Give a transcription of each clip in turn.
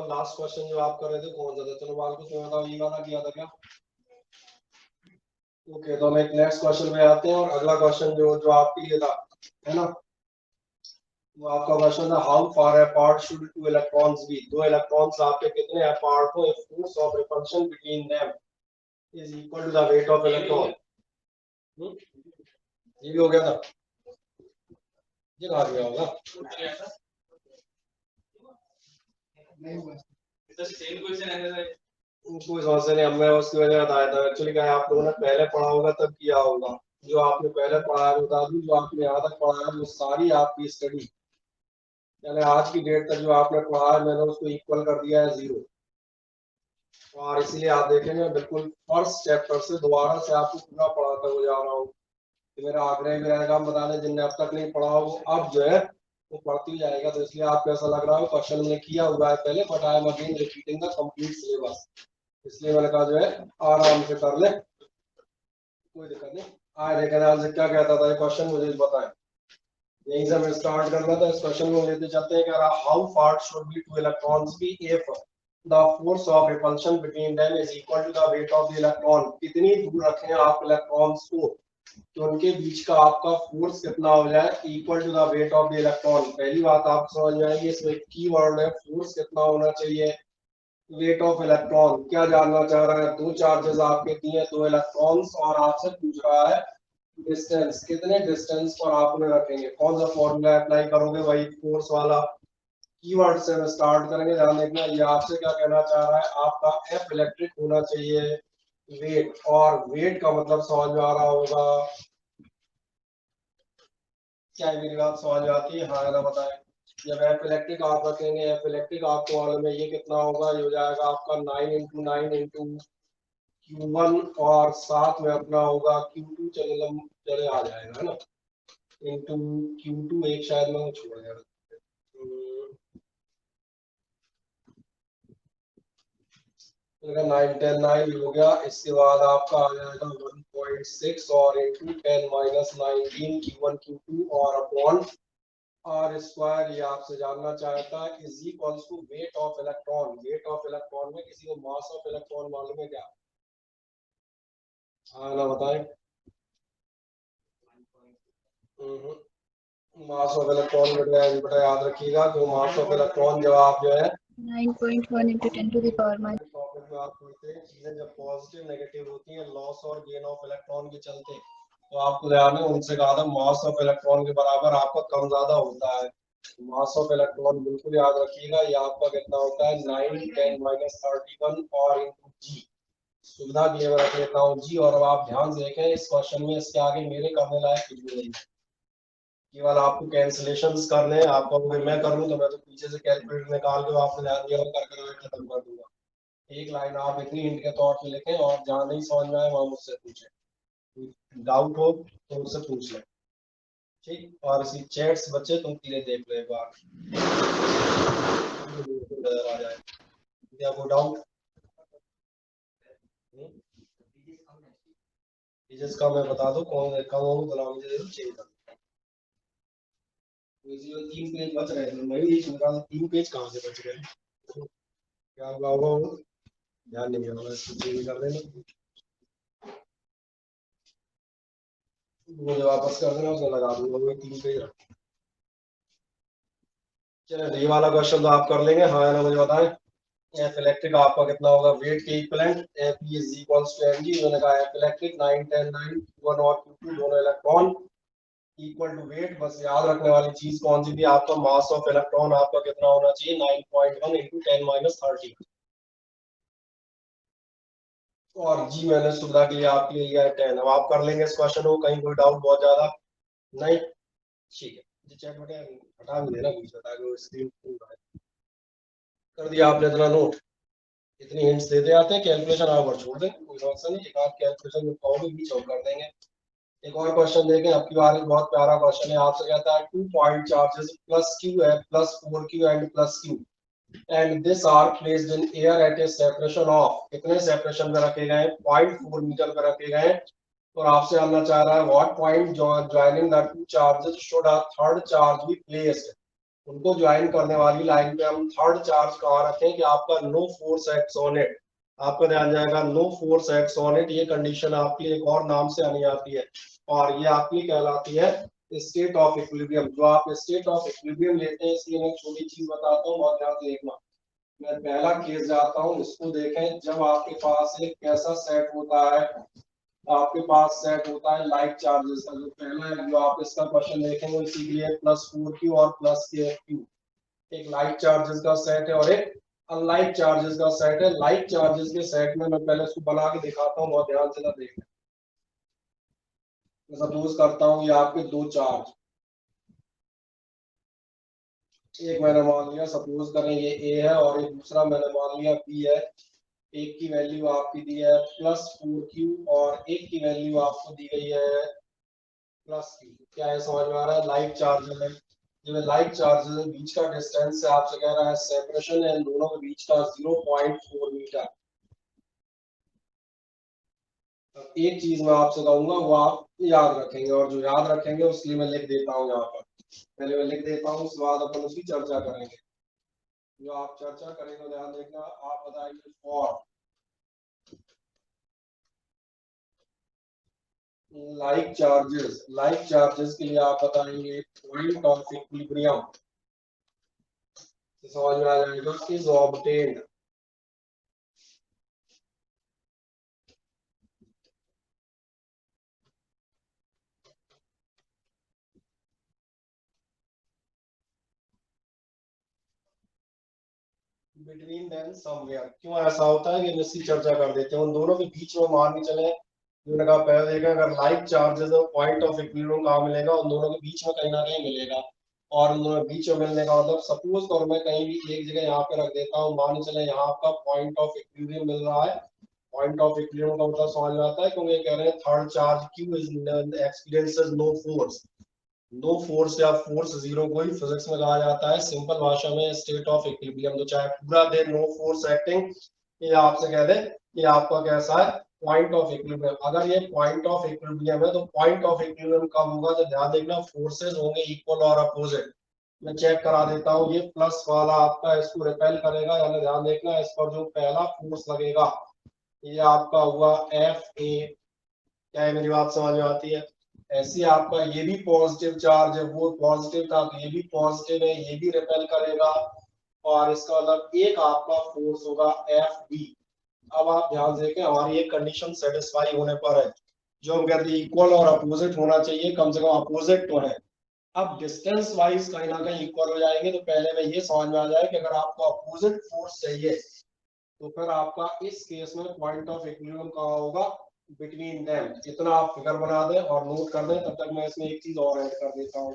Last question जो आप कर रहे थे कौन सा था? चलो बालको तुम्हें बताओ, ये वाला किया था क्या? ओके, तो हम एक नेक्स्ट क्वेश्चन पे आते हैं और अगला क्वेश्चन जो जो आपके लिए था, है ना, वो आपका क्वेश्चन था how far apart should two electrons be. दो इलेक्ट्रॉन्स आपके कितने अपार्ट हो if force of repulsion between them is equal to the weight of electron. ये भी हो गया था, ये कहा गया होगा नहीं हुआ। सेम क्वेश्चन है, कोई समस्या नहीं। अब मैं उसकी वजह बताया था एक्चुअली क्या है, आप लोगों ने पहले पढ़ा होगा तब किया होगा। जो आपने पहले पढ़ा है बता दूं, जो आपने यहाँ तक पढ़ा है वो सारी आपकी स्टडी यानी आज की डेट तक जो आपने पढ़ा है मैंने उसको इक्वल कर दिया है 0। और इसीलिए आप देखेंगे बिल्कुल फर्स्ट चैप्टर से दोबारा से आपको पूरा पढ़ाता हुआ जा रहा हूँ। तो मेरा आग्रह भी रहेगा बताने, जिनने अब तक नहीं पढ़ा हो वो अब जो है वो पढ़ती जाएगा। तो इसलिए आपको ऐसा लग रहा हो क्वेश्चन मैंने किया हुआ है पहले, but I am again repeating the complete syllabus. इसलिए मैंने कहा जो है आराम से कर ले, कोई दिक्कत नहीं। आए देखें ध्यान से क्या कहता था ये क्वेश्चन, मुझे बताएं। यहीं से हमें स्टार्ट करना था। इस क्वेश्चन में लेते चलते हैं। कह रहा how far should be two electrons be if the force of repulsion between them is equal to the weight of the electron. कितनी दूर रखें आप इलेक्ट्रॉन्स को कि उनके बीच का आपका फोर्स कितना हो जाए equal to the weight of the electron. पहली बात आप समझ में आएगी, इसमें की वर्ड है फोर्स कितना होना चाहिए, वेट ऑफ इलेक्ट्रॉन। क्या जानना चाह रहा है, दो चार्जेस आपके दिए, दो इलेक्ट्रॉन्स, और आपसे पूछ रहा है डिस्टेंस, कितने डिस्टेंस पर आप उन्हें रखेंगे। कौन सा फॉर्मूला अप्लाई करोगे, वही फोर्स वाला। कीवर्ड से हम स्टार्ट करेंगे, ध्यान देखना। ये आपसे क्या कहना चाह रहा है, आपका एफ इलेक्ट्रिक होना चाहिए वेट, और वेट का मतलब समझ में आ रहा होगा। क्या मेरी बात समझ में आती है? हाँ ना बताएं। जब एफ इलेक्ट्रिक आप रखेंगे, एफ इलेक्ट्रिक आपको मालूम है ये कितना होगा, ये हो जाएगा आपका 9 × 9 × Q1, और साथ में अपना होगा Q2 चले आ जाएगा, है ना, इंटू Q2। एक शायद मैं छोड़ गया, 9 10 9 हो गया। इसके बाद आपका आ जाएगा 1.6 और इंटू 10 - 19 Q1 Q2 और अपॉन आर स्क्वायर। ये आपसे जानना चाहता है is equals to weight of electron. Weight of electron में किसी को मास ऑफ इलेक्ट्रॉन मालूम है क्या? हाँ ना बताएं। मास ऑफ इलेक्ट्रॉन बेटा याद रखिएगा, जो मास ऑफ इलेक्ट्रॉन जब आप जो है 9.1 × 10⁻⁻⁻। टॉपिक में आप पढ़ते हैं, चीजें जब पॉजिटिव नेगेटिव होती हैं लॉस और गेन ऑफ इलेक्ट्रॉन के चलते, तो आपको ध्यान है उनसे कहा मास ऑफ इलेक्ट्रॉन के बराबर आपका कम ज्यादा होता है। मास ऑफ इलेक्ट्रॉन बिल्कुल याद रखिएगा, ये आपका कितना होता है 9 10 - 31 और इंटू जी। सुविधा के लिए मैं रख लेता हूँ जी। और अब आप ध्यान से देखें इस क्वेश्चन में, इसके आगे मेरे करने लायक कुछ भी नहीं है, केवल आपको कैंसिलेशंस करने हैं। आपको अगर मैं कर लूँ तो मैं तो पीछे से कैलकुलेटर निकाल के आपने ध्यान दिया कर खत्म कर दूंगा। एक लाइन आप इतनी हिंट के तौर पे लिखें, और जहाँ नहीं समझ में आए वहां मुझसे पूछे, डाउट हो तो मुझसे पूछ लें, ठीक। और इसी चैट्स बच्चे तुम क्लियर देख लो एक बार, नजर आ जाए क्या कोई डाउट। का मैं बता दो कौन कम हो तो मुझे दे दो, चेंज कर दो। 3 पेज बच रहे थे, मैं भी यही सोच रहा था 3 पेज कहाँ से बच गए, क्या होगा ध्यान नहीं दिया, इसको चेंज कर देना। मुझे वापस कर देना, उसमें लगा दूंगा, वही 3 पेज रख। चलिए ये वाला क्वेश्चन तो आप कर लेंगे, हाँ ना मुझे बताएं। एफ इलेक्ट्रिक आपका कितना होगा वेट के equivalent, F is equals to M G. मैंने कहा एफ इलेक्ट्रिक 9 10 9 Q1 और Q2 दोनों इलेक्ट्रॉन इक्वल टू वेट। बस याद रखने वाली चीज कौन सी थी, आपका मास ऑफ इलेक्ट्रॉन आपका कितना होना चाहिए 9.1 × 10 - 30। और जी मैंने सुविधा के लिए आपके लिए लिया है 10। अब आप कर लेंगे इस क्वेश्चन को, कहीं कोई डाउट बहुत ज्यादा नहीं, ठीक है। चैट बटे हटा भी देना बीच बता के स्क्रीन कर दिया आपने इतना नोट। इतनी हिंट्स देते आते हैं, कैलकुलेशन आप और छोड़ दें, कोई समस्या नहीं। एक आध कैलकुलेशन में पाओगे बीच और कर देंगे। एक और क्वेश्चन देखें, अब की बार बहुत प्यारा क्वेश्चन है। आपसे कहता है 2 पॉइंट चार्जेस प्लस क्यू है plus 4q and plus Q and this are placed in air at a separation of, कितने सेपरेशन में रखे गए 0.4 मीटर पर रखे गए। और आपसे जानना चाह रहा है what point joining the two charges should a third charge be placed. उनको ज्वाइन करने वाली लाइन पे हम थर्ड चार्ज कहाँ रखें कि आपका no force acts on it. आपका ध्यान जाएगा no force acts on it, ये कंडीशन आपकी एक और नाम से आनी आती है और ये आपकी कहलाती है स्टेट ऑफ इक्विलिब्रियम। जो आप स्टेट ऑफ इक्विलिब्रियम लेते हैं, इसलिए मैं एक छोटी चीज बताता हूँ, बहुत ध्यान से देखना। मैं पहला केस जाता हूँ, इसको देखें। जब आपके पास एक कैसा सेट होता है, आपके पास सेट होता है लाइक चार्जेस का। जो पहला है, जो आप इसका क्वेश्चन देखेंगे, इसी के लिए +4q और +kq, एक लाइक चार्जेस का सेट है और एक अनलाइक चार्जेस का सेट है। लाइक चार्जेस के सेट में मैं पहले इसको बना के दिखाता हूँ, बहुत ध्यान से ना देखना। मैं सपोज करता हूँ ये आपके दो चार्ज, एक मैंने मान लिया, सपोज करें ये ए है और एक दूसरा मैंने मान लिया बी है। एक की वैल्यू आपकी दी है +4q और एक की वैल्यू आपको दी गई है +q। क्या है, समझ में आ रहा है? लाइक चार्ज है, जो लाइक चार्ज है, बीच का डिस्टेंस से आपसे कह रहा है सेपरेशन है इन दोनों के बीच का 0.4 मीटर। एक चीज मैं आपसे कहूंगा वो आप याद रखेंगे, और जो याद रखेंगे उसके लिए मैं लिख देता हूँ यहाँ पर। पहले मैं लिख देता हूँ, उसके बाद अपन उसकी चर्चा करेंगे। जो आप चर्चा करेंगे ध्यान देखना, आप बताएंगे फॉर लाइक चार्जेस के लिए आप बताएंगे पॉइंट ऑफ इक्विलिब्रियम, समझ में आ जाएगा, is obtained. Between them somewhere. क्यों ऐसा होता है कि इसकी चर्चा कर देते हैं। उन दोनों के बीच में मान के चले, मैंने कहा पहले देखा, अगर लाइक चार्जेस और पॉइंट ऑफ इक्विलिब्रियम कहाँ मिलेगा, उन दोनों के बीच में कहीं ना कहीं मिलेगा। और उन दोनों के बीच में मिलने का मतलब, सपोज करो मैं कहीं भी एक जगह यहाँ पे रख देता हूँ, मान के चले यहाँ आपका पॉइंट ऑफ इक्विलिब्रियम मिल रहा है। पॉइंट ऑफ इक्विलिब्रियम का मतलब समझ में आता है, क्योंकि ये कह रहे हैं third charge Q is experiences no force. No force या फोर्स जीरो को ही फिजिक्स में कहा जाता है सिंपल भाषा में स्टेट ऑफ इक्विलिब्रियम। तो चाहे पूरा दे नो फोर्स एक्टिंग, ये आपसे कह दे कि आपका कैसा है पॉइंट ऑफ इक्विलिब्रियम। अगर ये पॉइंट ऑफ इक्विलिब्रियम है तो पॉइंट ऑफ इक्विलिब्रियम कब होगा, तो ध्यान देखना फोर्सेस होंगे इक्वल और अपोजिट। मैं चेक करा देता हूँ, ये प्लस वाला आपका इसको रिपेल करेगा, यानी ध्यान देखना इस पर जो पहला फोर्स लगेगा ये आपका हुआ Fa। क्या है, मेरी बात समझ में आती है? ऐसे आपका ये भी पॉजिटिव चार्ज है, वो पॉजिटिव था तो ये भी पॉजिटिव है, ये भी रिपेल करेगा। और इसका मतलब एक आपका फोर्स होगा Fb। अब आप ध्यान से देखें, हमारी एक कंडीशन सेटिस्फाई होने पर है, जो हम कहते हैं इक्वल और अपोजिट होना चाहिए, कम से कम अपोजिट तो है। अब डिस्टेंस वाइज कहीं ना कहीं इक्वल हो जाएंगे, तो पहले में ये समझ में आ जाए कि अगर आपको अपोजिट फोर्स चाहिए तो फिर आपका इस केस में पॉइंट ऑफ इक्विलिब्रियम कहाँ होगा, बिटवीन देम। इतना आप फिगर बना दें और नोट कर दें, तब तक मैं इसमें एक चीज और ऐड कर देता हूँ।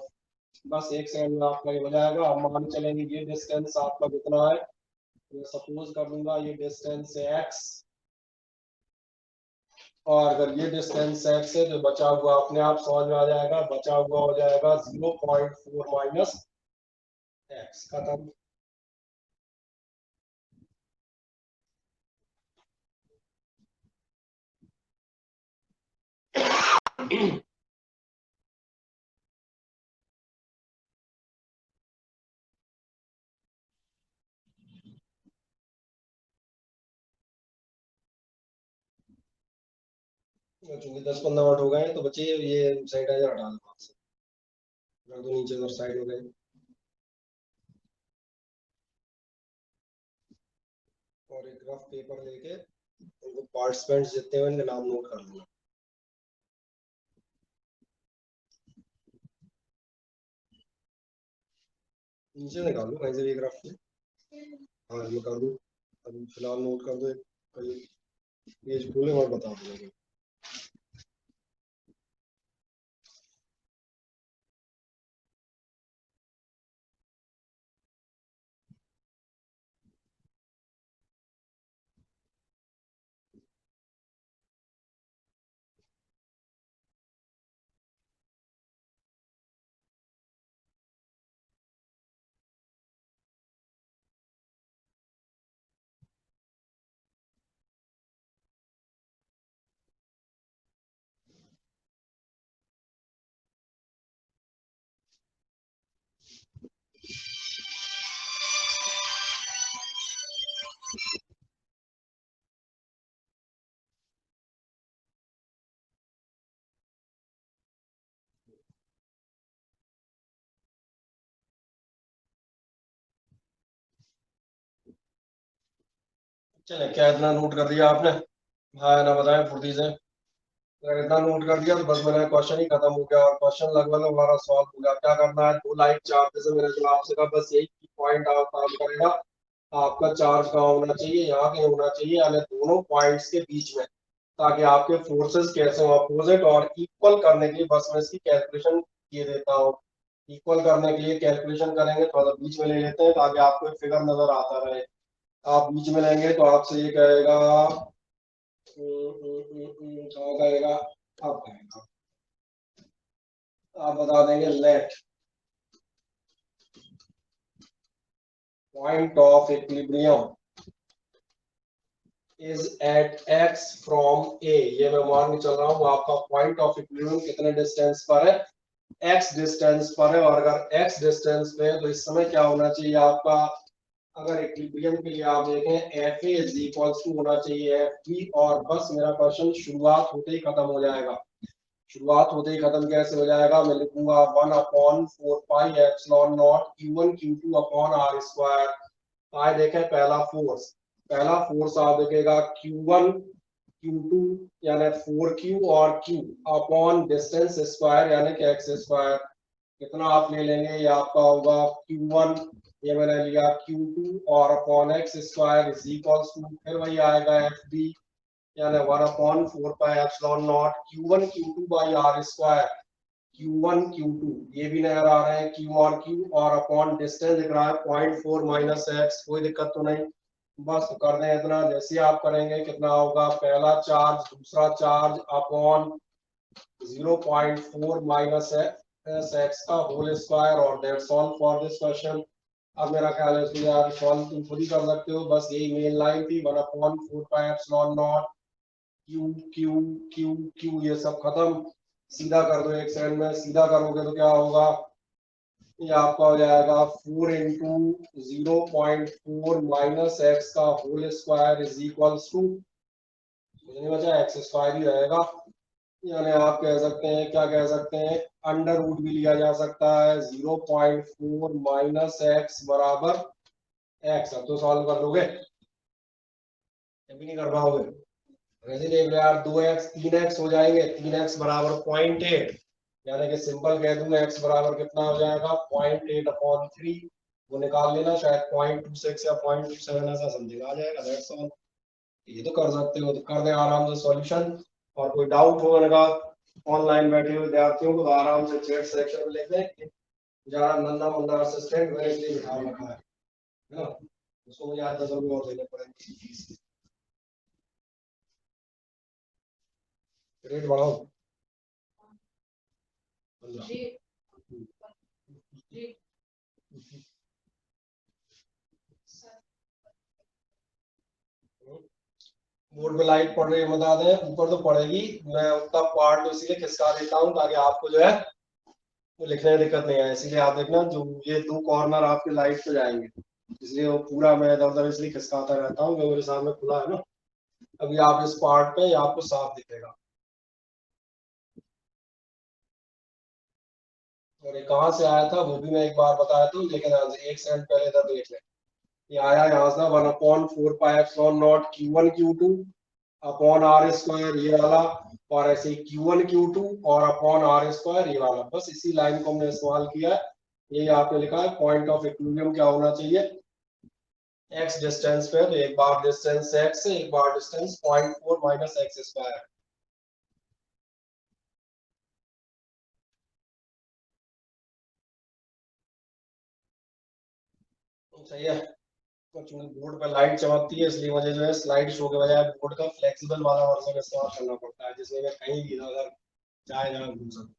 बस एक सेकंड में आपका ये हो जाएगा। अब मान चलेंगे ये डिस्टेंस आपका कितना है, मैं सपोज कर लूंगा ये डिस्टेंस है x, और अगर ये डिस्टेंस x है तो बचा हुआ अपने आप समझ में आ जाएगा, बचा हुआ हो जाएगा 0.4 माइनस x, खत्म। चूंकि 10-15 मिनट हो गए हैं तो बच्चे ये सैनिटाइजर हटा दो हाथ से, रख दो नीचे उधर साइड हो गए। और एक रफ पेपर लेके उनको पार्टिसिपेंट्स जितने हैं उनके नाम नोट कर लेना। नीचे निकाल लो कहीं से भी एक रफ से। हाँ ये कर दो, अभी फिलहाल नोट कर दो। कहीं पेज खोले और बता दो। चले, क्या इतना नोट कर दिया आपने? हाँ ना, बताएं फुर्ती से। अगर इतना नोट कर दिया तो बस मेरा क्वेश्चन ही खत्म हो गया, और क्वेश्चन लगभग हमारा सॉल्व हो गया। क्या करना है, दो लाइट चार्ज, जैसे मैंने जो आपसे कहा, बस यही पॉइंट आप काम करेगा। आपका चार्ज कहाँ होना चाहिए, यहाँ कहीं होना चाहिए, यानी दोनों पॉइंट्स के बीच में, ताकि आपके फोर्सेस कैसे हो अपोजिट, और इक्वल करने के लिए बस मैं इसकी कैलकुलेशन ये देता हूँ। इक्वल करने के लिए कैलकुलेशन करेंगे, थोड़ा सा बीच में ले लेते हैं ताकि आपको एक फिगर नजर आता रहे। आप बीच में लेंगे तो आपसे ये कहेगा, कहाँ कहेगा, अब कहेगा, आप बता देंगे let point of equilibrium is at x from a। ये मैं मान के चल रहा हूँ आपका पॉइंट ऑफ इक्विलिब्रियम कितने डिस्टेंस पर है, x डिस्टेंस पर है। और अगर x डिस्टेंस पे है तो इस समय क्या होना चाहिए आपका, अगर इक्विलिब्रियम के लिए आप देखें F A is equals to होना चाहिए एफ बी। और बस मेरा क्वेश्चन शुरुआत होते ही खत्म हो जाएगा। शुरुआत होते ही खत्म कैसे हो जाएगा, मैं लिखूंगा 1/4 pi epsilon naught Q1 Q2 upon R square. आए देखें पहला फोर्स आप देखेगा Q1 Q2 यानी 4Q और Q अपॉन डिस्टेंस स्क्वायर यानी कि एक्स स्क्वायर। कितना आप ले लेंगे, ये आपका होगा Q1, ये मैंने लिया Q2 और upon X square is equals to, फिर वही आएगा एफ बी, यानी 1/4 pi epsilon naught Q1 Q2 by R square. Q1 Q2 ये भी नजर आ रहे हैं Q और Q, और अपॉन डिस्टेंस दिख रहा है 0.4 माइनस एक्स। कोई दिक्कत तो नहीं, बस कर दें इतना। जैसे आप करेंगे कितना होगा, पहला चार्ज दूसरा चार्ज अपॉन 0.4 माइनस एक्स का होल स्क्वायर, और that's all for this question. अब मेरा ख्याल है इसको यार सॉल्व तुम खुद ही कर सकते हो, बस यही मेन लाइन थी। 1/4 pi epsilon not Q Q Q Q, ये सब खत्म। सीधा कर दो, एक सेकंड में सीधा करोगे तो क्या होगा, ये आपका हो जाएगा 4 × 0.4 माइनस एक्स का whole square is equals to, कुछ नहीं बचा, एक्स स्क्वायर ही रहेगा। यानी आप कह सकते हैं, क्या कह सकते हैं, अंडर रूट भी लिया जा सकता है। 0.4 माइनस एक्स बराबर एक्स। अब तो सॉल्व कर लोगे, भी नहीं कर पाओगे, वैसे देख लो यार, 2x 3x हो जाएंगे, 3x बराबर 0.8, यानी कि सिंपल कह दूंगा x बराबर कितना हो जाएगा 0.8/3। वो निकाल लेना, शायद 0.26 या 0.27 ऐसा समथिंग आ जाएगा, दैट्स ऑल। ये तो कर सकते हो, तो कर दे आराम से सॉल्यूशन। और कोई डाउट होगा ऑनलाइन बैठे हुए विद्यार्थियों को तो आराम से चैट सेक्शन में लिख दें। जरा नन्ना मुन्ना असिस्टेंट मैंने इसलिए बिठा रखा है ना, उसको मुझे आज 10 रुपये और देने पड़ेंगे, रेट बढ़ाओ 15। बोर्ड पे लाइट पड़ रही है बता दें, ऊपर तो पड़ेगी, मैं उतना पार्ट तो इसीलिए खिसका देता हूँ ताकि आपको जो है वो लिखने में दिक्कत नहीं आए। इसीलिए आप देखना जो ये दो कॉर्नर आपके लाइट पे जाएंगे, इसलिए वो पूरा मैं इधर उधर इसलिए खिसकाता रहता हूँ, मेरे सामने खुला है ना। अभी आप इस पार्ट पे आपको साफ दिखेगा। और ये कहाँ से आया था वो भी मैं एक बार बताया था, लेकिन एक सेकंड पहले इधर देख लें। ये आया यहाँ से 1/4 pi epsilon naught Q1 Q2 upon R square ये वाला, और ऐसे Q1 Q2 और अपॉन आर स्क्वायर ये वाला। बस इसी लाइन को हमने इस्तेमाल किया है। यही आपने लिखा है पॉइंट ऑफ इक्विलिब्रियम क्या होना चाहिए, x डिस्टेंस पे, तो एक बार डिस्टेंस x से एक बार डिस्टेंस 0.4 माइनस एक्स स्क्वायर। सही है। तो चूंकि बोर्ड पर लाइट चमकती है इसलिए मुझे जो है स्लाइड शो के बजाय बोर्ड का फ्लेक्सिबल वाला वर्जन इस्तेमाल करना पड़ता है, जिसमें मैं कहीं भी इधर उधर चाहे जगह घूम सकूं।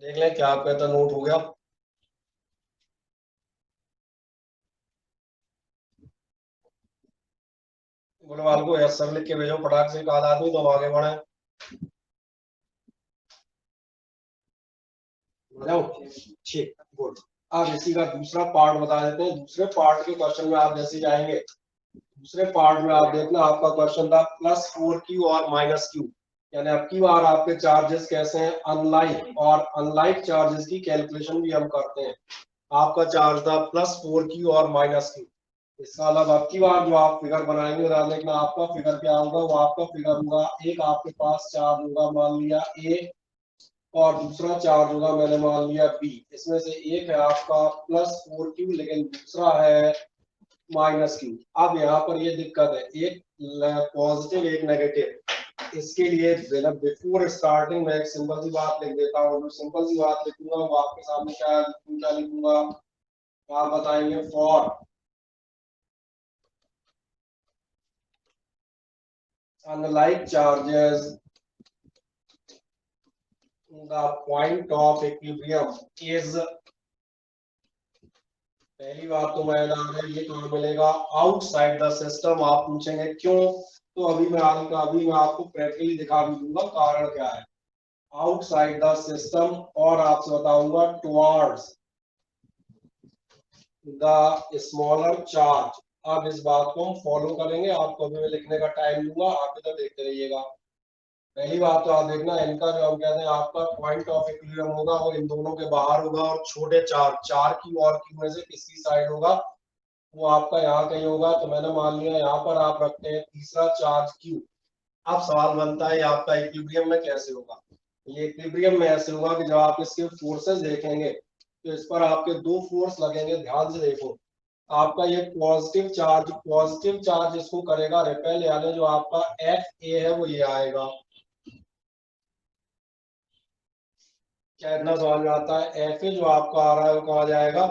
देख लें क्या आपका इतना नोट हो गया। बोलो वाल को यस सब लिख के भेजो फटाक से, एक आध आदमी तो हम आगे बढ़े। ठीक, गुड। अब इसी का दूसरा पार्ट बता देते हैं। दूसरे पार्ट के क्वेश्चन में आप जैसे जाएंगे, दूसरे पार्ट में आप देखना आपका क्वेश्चन था +4q और -q, यानी अब की बार आपके चार्जेस कैसे हैं अनलाइक, और अनलाइक चार्जेस की कैलकुलेशन भी हम करते हैं। आपका चार्ज था +4q और -q। इसका मतलब अब की बार जो आप फिगर बनाएंगे देखना आपका फिगर क्या होगा, वो आपका फिगर होगा, एक आपके पास चार्ज होगा मान लिया ए, और दूसरा चार्ज होगा मैंने मान लिया बी। इसमें से एक है आपका +4q लेकिन दूसरा है -q। अब यहाँ पर ये दिक्कत है, एक पॉजिटिव एक नेगेटिव। इसके लिए बिफोर स्टार्टिंग में एक सिंपल सी बात लिख देता हूँ। जो सिंपल सी बात लिखूंगा वो आपके सामने क्या लिखूंगा, आप बताएंगे for unlike charges the point of equilibrium is, पहली बात तो मैं ये कहाँ मिलेगा, आउटसाइड द सिस्टम। आप पूछेंगे क्यों, तो अभी मैं आपको प्रैक्टिकली दिखा भी दूंगा कारण क्या है। आउटसाइड द सिस्टम, और आपसे बताऊंगा टुवर्ड्स द स्मॉलर चार्ज। अब इस बात को हम फॉलो करेंगे, आपको अभी मैं लिखने का टाइम दूंगा, आप इधर देखते रहिएगा। पहली बात तो आप देखना, इनका जो हम कहते हैं आपका पॉइंट ऑफ इक्विलिब्रियम होगा वो इन दोनों के बाहर होगा, और छोटे चार चार की और क्यू में से किसकी साइड होगा, वो आपका यहाँ कहीं होगा। तो मैंने मान लिया यहाँ पर आप रखते हैं तीसरा चार्ज क्यू। अब सवाल बनता है आपका इक्विलिब्रियम में कैसे होगा। ये इक्विलिब्रियम में ऐसे होगा कि जब आप इसके फोर्सेस देखेंगे तो इस पर आपके दो फोर्स लगेंगे, ध्यान से देखो। आपका ये पॉजिटिव चार्ज इसको करेगा रिपेल, यानी जो आपका एफ ए है वो ये आएगा। क्या इतना समझ में आता है, एफ ए जो आपका आ रहा है वो कहा जाएगा,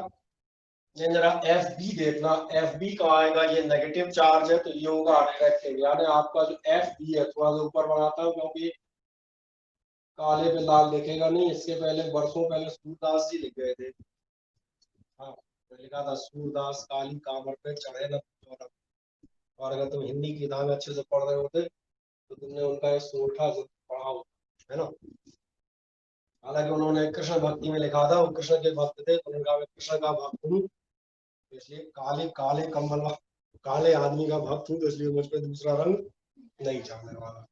ये जरा एफ बी देखना, एफ बी कहाँ आएगा, ये नेगेटिव चार्ज है तो ये होगा अट्रैक्टिव। यानी आपका जो एफ बी है, थोड़ा सा ऊपर बनाता हूँ क्योंकि काले पे लाल देखेगा नहीं। इसके पहले बरसों पहले सूरदास जी लिख गए थे, हाँ लिखा था सूरदास काली कामर पे चढ़े न चौरा। और अगर तुम हिंदी की किताबें अच्छे से पढ़ रहे होते तो तुमने उनका ये सोरठा पढ़ा होता है ना। हालांकि उन्होंने कृष्ण भक्ति में लिखा था, वो कृष्ण के भक्त थे तो उनका मैं कृष्ण का भक्त हूँ, इसलिए काले काले कम्बल काले आदमी का भक्त हूँ, तो इसलिए मुझ पर दूसरा रंग नहीं चढ़ने वाला।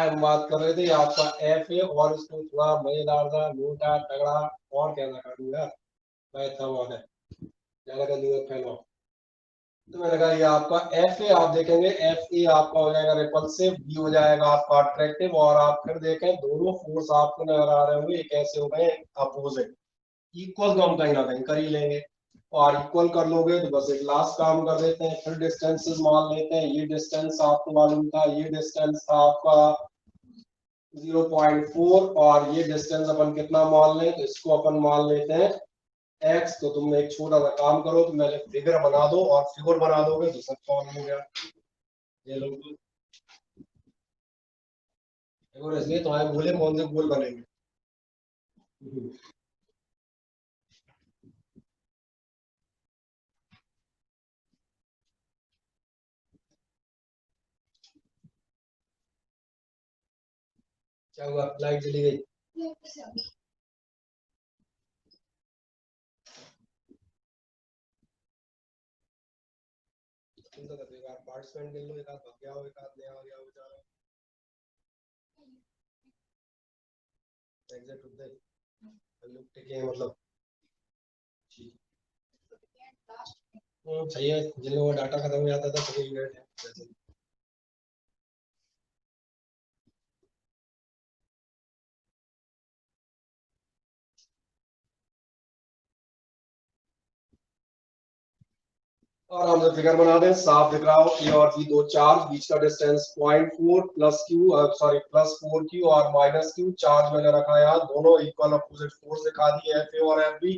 हम बात कर रहे थे आपका एफ ए, और इसको थोड़ा मजेदार था, मोटा तगड़ा और क्या ना करूँ यार, मैं इतना बहुत है ज्यादा का दिमाग फैलाओ। तो मैंने कहा ये आपका एफ ए, आप देखेंगे एफ ए आपका हो जाएगा रिपल्सिव, बी हो जाएगा आपका अट्रैक्टिव। और आप फिर देखें दोनों फोर्स आपको नजर आ रहे होंगे, ये कैसे हो गए अपोजिट। इक्वल तो हम कहीं ना कहीं कर ही लेंगे, और इक्वल कर लोगे तो बस एक लास्ट काम कर देते हैं, फिर डिस्टेंसेस मान लेते हैं। ये डिस्टेंस आपको मालूम था, ये डिस्टेंस था आपका 0.4, और ये डिस्टेंस अपन कितना मान लें, तो इसको अपन मान लेते हैं x। तो तुम एक छोटा सा काम करो, तो मैंने फिगर बना दो, और फिगर बना दोगे तो सब सॉल्व हो गया। ये लो, और इसलिए तुम्हारे बोले कौन से गोल बनेंगे। क्या हुआ, लाइट चली गई। तुम तो कहते हो, एक आध पार्टिसिपेंट कर लो, एक आध भाग गया हो, एक आध नया आ गया हो बेचारा, एग्जिट होते हैं लोग टिके हैं मतलब। ठीक, सही है, जिन लोगों का डाटा खत्म हो जाता था सभी बैठे हैं वैसे। और हम फिगर बना दें, साफ दिख रहा हो, ए और बी दो चार्ज, बीच का distance 0.4 plus Q, sorry +4q और -q। चार्ज मैंने रखा है, दोनों इक्वल अपोजिट फोर्स दिखा दी है, एफ ए और एफ बी।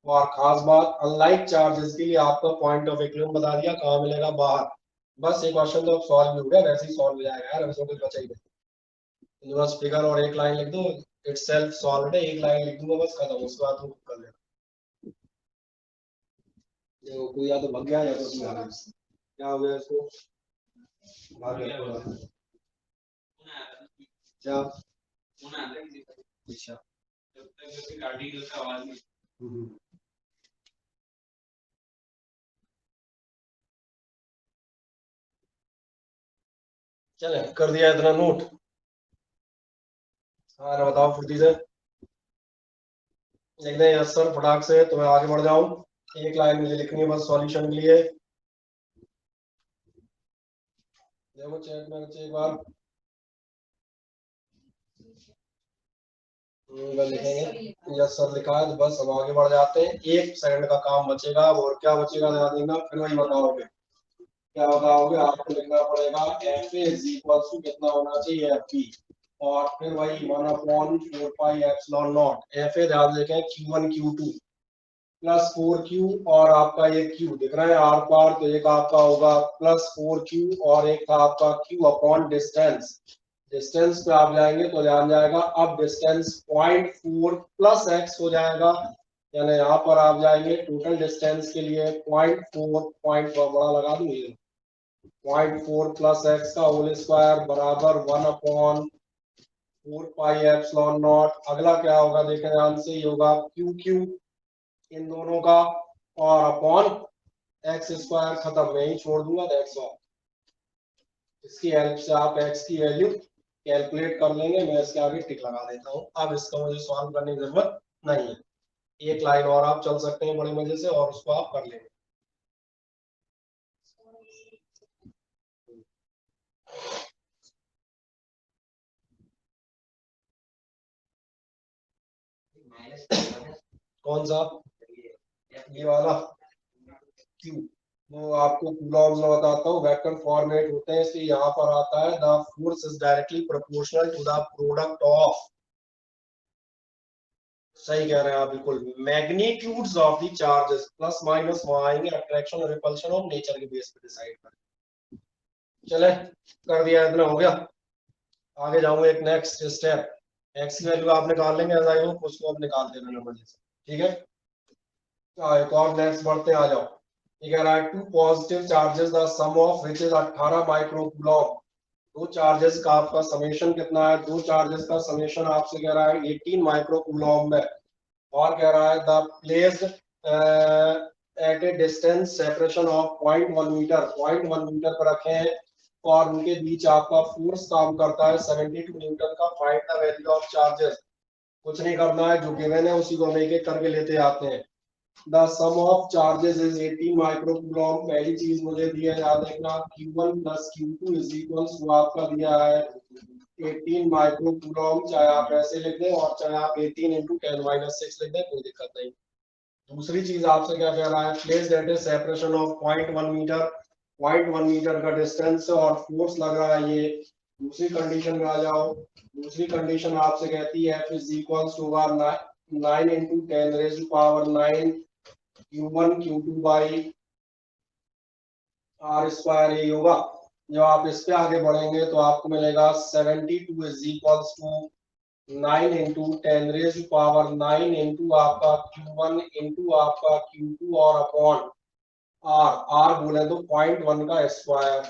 और खास बात अनलाइक चार्जेस के लिए आपका पॉइंट ऑफ इक्विलिब्रियम बता दिया, कहाँ मिलेगा, बाहर। बस ये क्वेश्चन तो अब सॉल्व भी हो गया, वैसे ही सॉल्व हो जाएगा यार, वैसे कुछ बचा ही नहीं। बस फिगर और एक लाइन लिख दो, इट्स सेल्फ सॉल्व है, एक लाइन लिख दूंगा बस, खत्म, उसके बाद तुम कर लेना। देखो कोई या तो भाग गया या तो उसमें आ गया, क्या हो गया इसको, भाग गया। क्या फोन आता है किसी का, अच्छा जब तक जैसे कार्डिंग का आवाज नहीं। चले कर दिया इतना नोट। हाँ बताओ फुर्ती से लिख दें। यस सर फटाक से, तो मैं आगे बढ़ जाऊं। एक लाइन मुझे लिखनी है बस सॉल्यूशन के लिए। देखो चेक में बच्चे एक बार बस लिखेंगे यस सर लिखा है, तो बस हम आगे बढ़ जाते हैं। 1 सेकंड का काम बचेगा, और क्या बचेगा ध्यान देना, फिर वही बताओगे। क्या बताओगे, आपको लिखना पड़ेगा एफ इज इक्वल टू कितना होना चाहिए एफ पी, और फिर वही 1/4 pi epsilon not. F A ध्यान देखें Q1 Q2 प्लस 4Q, और आपका ये Q दिख रहा है आर पार, तो एक आपका होगा प्लस 4Q और एक था आपका Q अपॉन डिस्टेंस। डिस्टेंस पे आप जाएंगे तो ध्यान जाएगा, अब डिस्टेंस 0.4 प्लस एक्स हो जाएगा, यानी यहाँ पर आप जाएंगे टोटल डिस्टेंस के लिए 0.4 पॉइंट बड़ा लगा दूंगी 0.4 प्लस एक्स का होल स्क्वायर बराबर 1/4 पाई एप्सिलॉन नॉट। अगला क्या होगा देखें ध्यान से, ये होगा क्यू क्यू इन दोनों का, और अपॉन एक्स स्क्वायर, खत्म मैं ही छोड़ दूंगा दैट्स ऑल। इसकी हेल्प से आप एक्स की वैल्यू कैलकुलेट कर लेंगे। मैं इसके आगे टिक लगा देता हूँ, अब इसका मुझे सॉल्व करने की जरूरत नहीं है। एक लाइन और आप चल सकते हैं बड़े मजे से, और उसको आप कर लेंगे। कौन सा, ये वाला क्यू, वो आपको कूलॉम्स में बताता हूँ, वेक्टर फॉर्मेट होते हैं, इसलिए यहाँ पर आता है the force is directly proportional to the product of, सही कह रहे हैं आप बिल्कुल, magnitudes of the charges, plus minus वहां आएंगे अट्रैक्शन और रिपल्शन ऑफ नेचर के बेस पे डिसाइड करें। चले कर दिया, इतना हो गया। आगे जाऊंगा एक नेक्स्ट स्टेप, एक्स की वैल्यू आप निकाल लेंगे एज आई होप, उसको आप निकाल देना नंबर से, ठीक है। एक और नेक्स्ट बढ़ते हैं, आ जाओ। ये कह रहा है two positive charges the sum of which is 18 microcoulomb. दो चार्जेस का आपका समेशन कितना है, दो चार्जेस का समेशन आपसे कह रहा है 18 माइक्रोकूलम में, और कह रहा है the placed at a distance separation of 0.1 metre, 0.1 metre पर रखे हैं, और उनके बीच आपका फोर्स काम करता है 72 न्यूटन का। Find the value of charges. कुछ नहीं करना है, जो गिवन है उसी को हम एक एक करके लेते आते हैं। The sum of charges is 18 microcoulomb. पहली चीज मुझे दिया याद रखना, Q1 plus Q2 is equals to आपका दिया है 18 माइक्रोकूलम, चाहे आप ऐसे लिख दें और चाहे आप 18 इंटू 10⁻6 लिख दें, कोई दिक्कत नहीं। दूसरी चीज आपसे क्या कह रहा है, place that is separation of 0.1 metre, 0.1 metre का डिस्टेंस और फोर्स लग रहा है ये। दूसरी कंडीशन में आ जाओ। दूसरी कंडीशन आपसे कहती है F is equals to 9 into 10⁻9 Q1 Q2 by R square, ये होगा। जब आप इस पे आगे बढ़ेंगे तो आपको मिलेगा 72 is equals to 9 into 10⁻9 into आपका Q1 इंटू आपका Q2 और अपॉन आर, आर बोले तो 0.1 का स्क्वायर,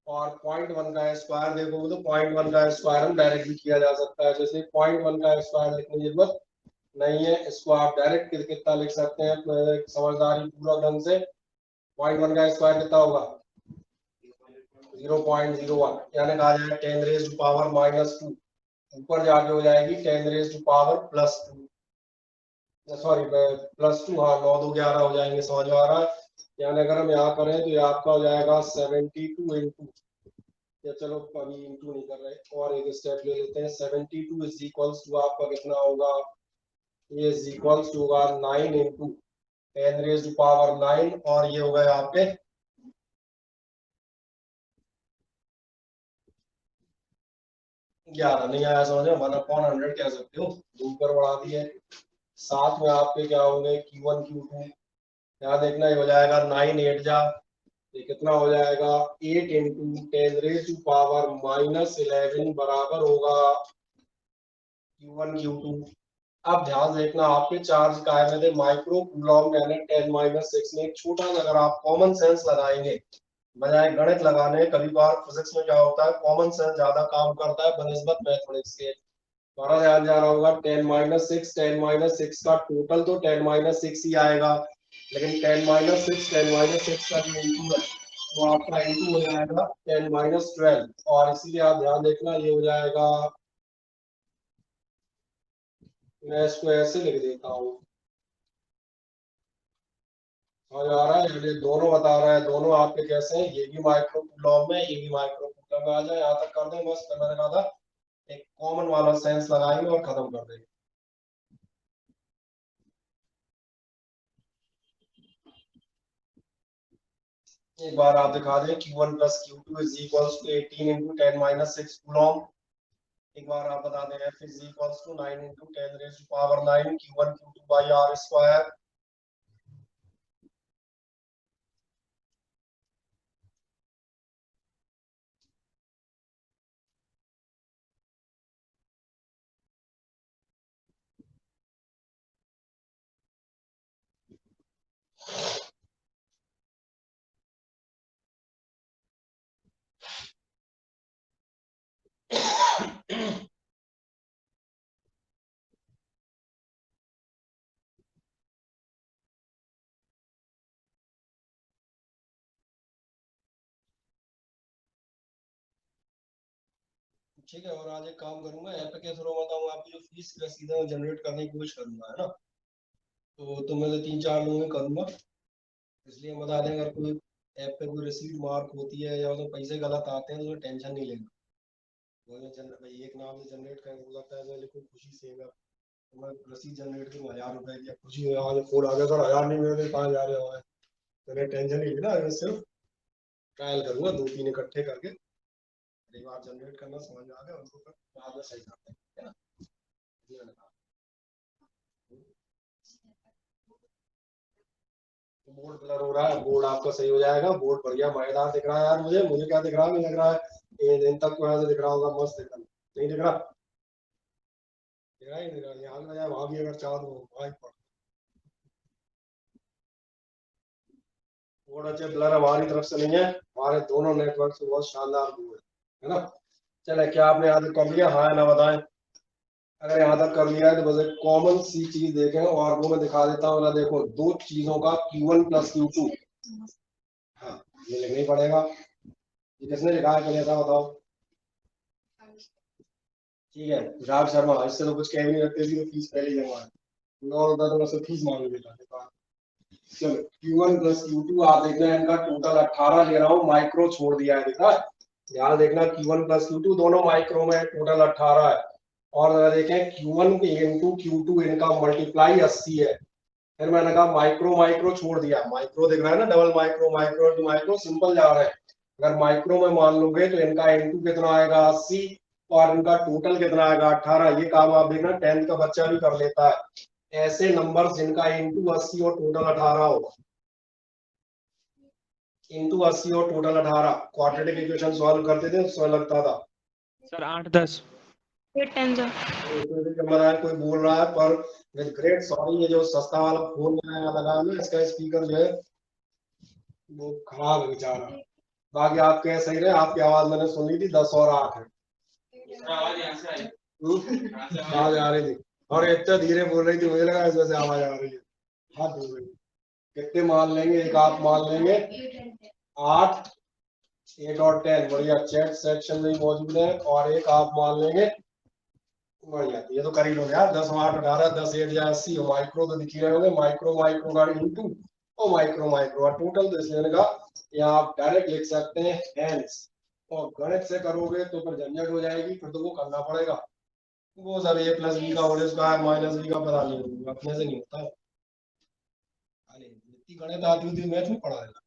और 0.1 का स्क्वायर देखोगे तो 0.1 का स्क्वायर हम डायरेक्ट भी किया जा सकता है, जैसे 0.1 का स्क्वायर लिखने की जरूरत नहीं है, इसको आप डायरेक्ट कितना लिख सकते हैं समझदारी पूरा ढंग से। 0.1 का स्क्वायर कितना होगा 0.01, यानी कहा जाए 10⁻⁻², ऊपर जाके हो जाएगी 10⁻+2, सॉरी +2, हाँ 9 2 11 हो जाएंगे, समझ में आ रहा है। यानी अगर हम यहाँ करें तो ये आपका हो जाएगा 72 इंटू, या चलो अभी इंटू नहीं कर रहे, और एक स्टेप ले लेते हैं। 72 इज इक्वल्स टू आपका कितना होगा, ये इज इक्वल्स टू होगा 9 इंटू 10⁻9, और ये हो गए आपके 11। नहीं आया समझ में, 1/100 कह सकते हो, दो ऊपर बढ़ा दिए। साथ में आपके क्या होंगे Q1 Q2, यहाँ देखना ये हो जाएगा 9 8 जा, ये कितना हो जाएगा 8 इंटू 10⁻11 बराबर होगा Q1 Q2। अब ध्यान देखना, आपके चार्ज काय में थे माइक्रो कूलॉम, यानी 10⁻6 में। एक छोटा सा अगर आप कॉमन सेंस लगाएंगे बजाय गणित लगाने कभी बार फिजिक्स में क्या होता है, कॉमन सेंस ज्यादा काम करता है बनस्बत मैथमेटिक्स के। थोड़ा ध्यान जा रहा होगा, 10 - 6, 10 - 6 का टोटल तो 10 - 6 ही आएगा, लेकिन 10 - 6, 10 - 6 का जो इंटू है वो आपका इंटू हो जाएगा 10 - 12, और इसीलिए आप ध्यान देखना ये हो जाएगा, मैं इसको ऐसे लिख देता हूँ, समझ आ रहा है, ये दोनों बता रहा है, दोनों आपके कैसे हैं, ये भी माइक्रो कूलॉम में, ये भी माइक्रो कूलॉम में, आ जाए यहाँ तक कर दें बस, फिर मैंने कहा था एक कॉमन वाला सेंस लगाएंगे और खत्म कर देंगे। एक बार आप दिखा दें Q1 + Q2 = 18 × 10 - 6 कूलॉम। एक बार आप बता दें F = 9 × 10⁹ Q1 Q2/r²। ठीक है, और आज एक काम करूंगा, ऐप के थ्रू बताऊँ आपकी जो फीस है सीधा जनरेट करने की कोशिश करूंगा, है ना। तो तुम में से 3-4 लोगों में करूंगा, इसलिए बता दें अगर कोई ऐप पे कोई रिसीट मार्क होती है या उसमें पैसे गलत आते हैं तो टेंशन नहीं लेना। वो भाई एक नाम से जनरेट कर हो सकता है, लेकिन खुशी से अगर तो मैं रसीद जनरेट करूँ 1000 रुपए की, खुशी हो आज फोन आ गया सर 1000 नहीं मिले 5000 हुआ है, तो टेंशन नहीं लेना, मैं सिर्फ ट्रायल करूंगा 2-3 इकट्ठे करके, एक बार जनरेट करना समझ में आ गया उनको, फिर बाद में सही करते हैं, है ना। बोर्ड ब्लर हो रहा है, बोर्ड आपका सही हो जाएगा, बोर्ड बढ़िया मजेदार दिख रहा है यार, मुझे क्या दिख रहा है, नहीं लग रहा है ये दिन तक तो ऐसे दिख रहा होगा, मस्त दिख रहा नहीं दिख रहा, दिख रहा ही नहीं दिख रहा, यहाँ लगा वहां भी अगर चाँद हो वहां ही पड़। बोर्ड अच्छे ब्लर हमारी तरफ से नहीं है, हमारे दोनों नेटवर्क से बहुत शानदार बोर्ड है ना। चले, क्या आपने याद कर लिया, हाँ या ना बताएं। अगर यहाँ तक कर लिया है तो बस एक कॉमन सी चीज देखें, और वो मैं दिखा देता हूँ ना, देखो दो चीजों का Q1 + Q2, हाँ ये लिखना ही पड़ेगा, ये किसने लिखा है पहले ऐसा बताओ। ठीक है, राज शर्मा, इससे तो कुछ कह भी नहीं रखते थी, तो फीस पहले ही जमा है, और होता तो मैं फीस मांग लेता था। चलो Q1 + Q2 आप देखना, इनका टोटल 18 ले रहा हूँ, माइक्रो छोड़ दिया है, दिखा ध्यान देखना, Q1 + Q2 दोनों माइक्रो में, टोटल 18 है। और देखें Q1 × Q2 इनका मल्टीप्लाई 80 है, फिर मैंने कहा माइक्रो माइक्रो छोड़ दिया, माइक्रो दिख रहा है ना, double micro micro two micro simple जा रहा है, अगर माइक्रो में मान लोगे तो इनका इंटू कितना आएगा 80, और इनका टोटल कितना आएगा 18, ये काम आप देखना 10th का बच्चा भी कर लेता है, ऐसे नंबर जिनका इंटू 80 और टोटल 18 हो, इंटू 80 और टोटल 18, क्वाड्रेटिक इक्वेशन सॉल्व करते थे उसमें लगता था सर 8-10 कोई बोल रहा है, पर विद ग्रेट सॉरी, ये जो सस्ता वाला फोन मैंने लगा है ना, इसका स्पीकर जो है वो खराब है बेचारा, बाकी आपके सही रहे, आपकी आवाज मैंने सुन ली थी 10 और 8 है, आवाज यहाँ से आई, आवाज आ रही थी, और इतना धीरे बोल रही थी मुझे लगा इस वजह से आवाज आ रही है, हाथ धो रही है। कितने मान लेंगे, एक आप मान लेंगे 8, 8 और 10 बढ़िया, चैट सेक्शन में ही मौजूद है, और एक आप मान लेंगे बढ़िया, ये तो कर ही लो यार, 10 और 8 18, 10 8 या 80, माइक्रो तो दिख ही रहे होंगे, माइक्रो माइक्रो का इंटू और माइक्रो माइक्रो और टोटल, तो इसलिए मैंने कहा यहाँ आप डायरेक्ट लिख सकते हैं हेंस, और गणित से करोगे तो फिर झंझट हो जाएगी, फिर तो वो करना पड़ेगा, वो सब a + b का होल स्क्वायर - b का पता नहीं, अपने से नहीं होता, अरे इतनी गणित आती होती मैथ में पढ़ा देगा,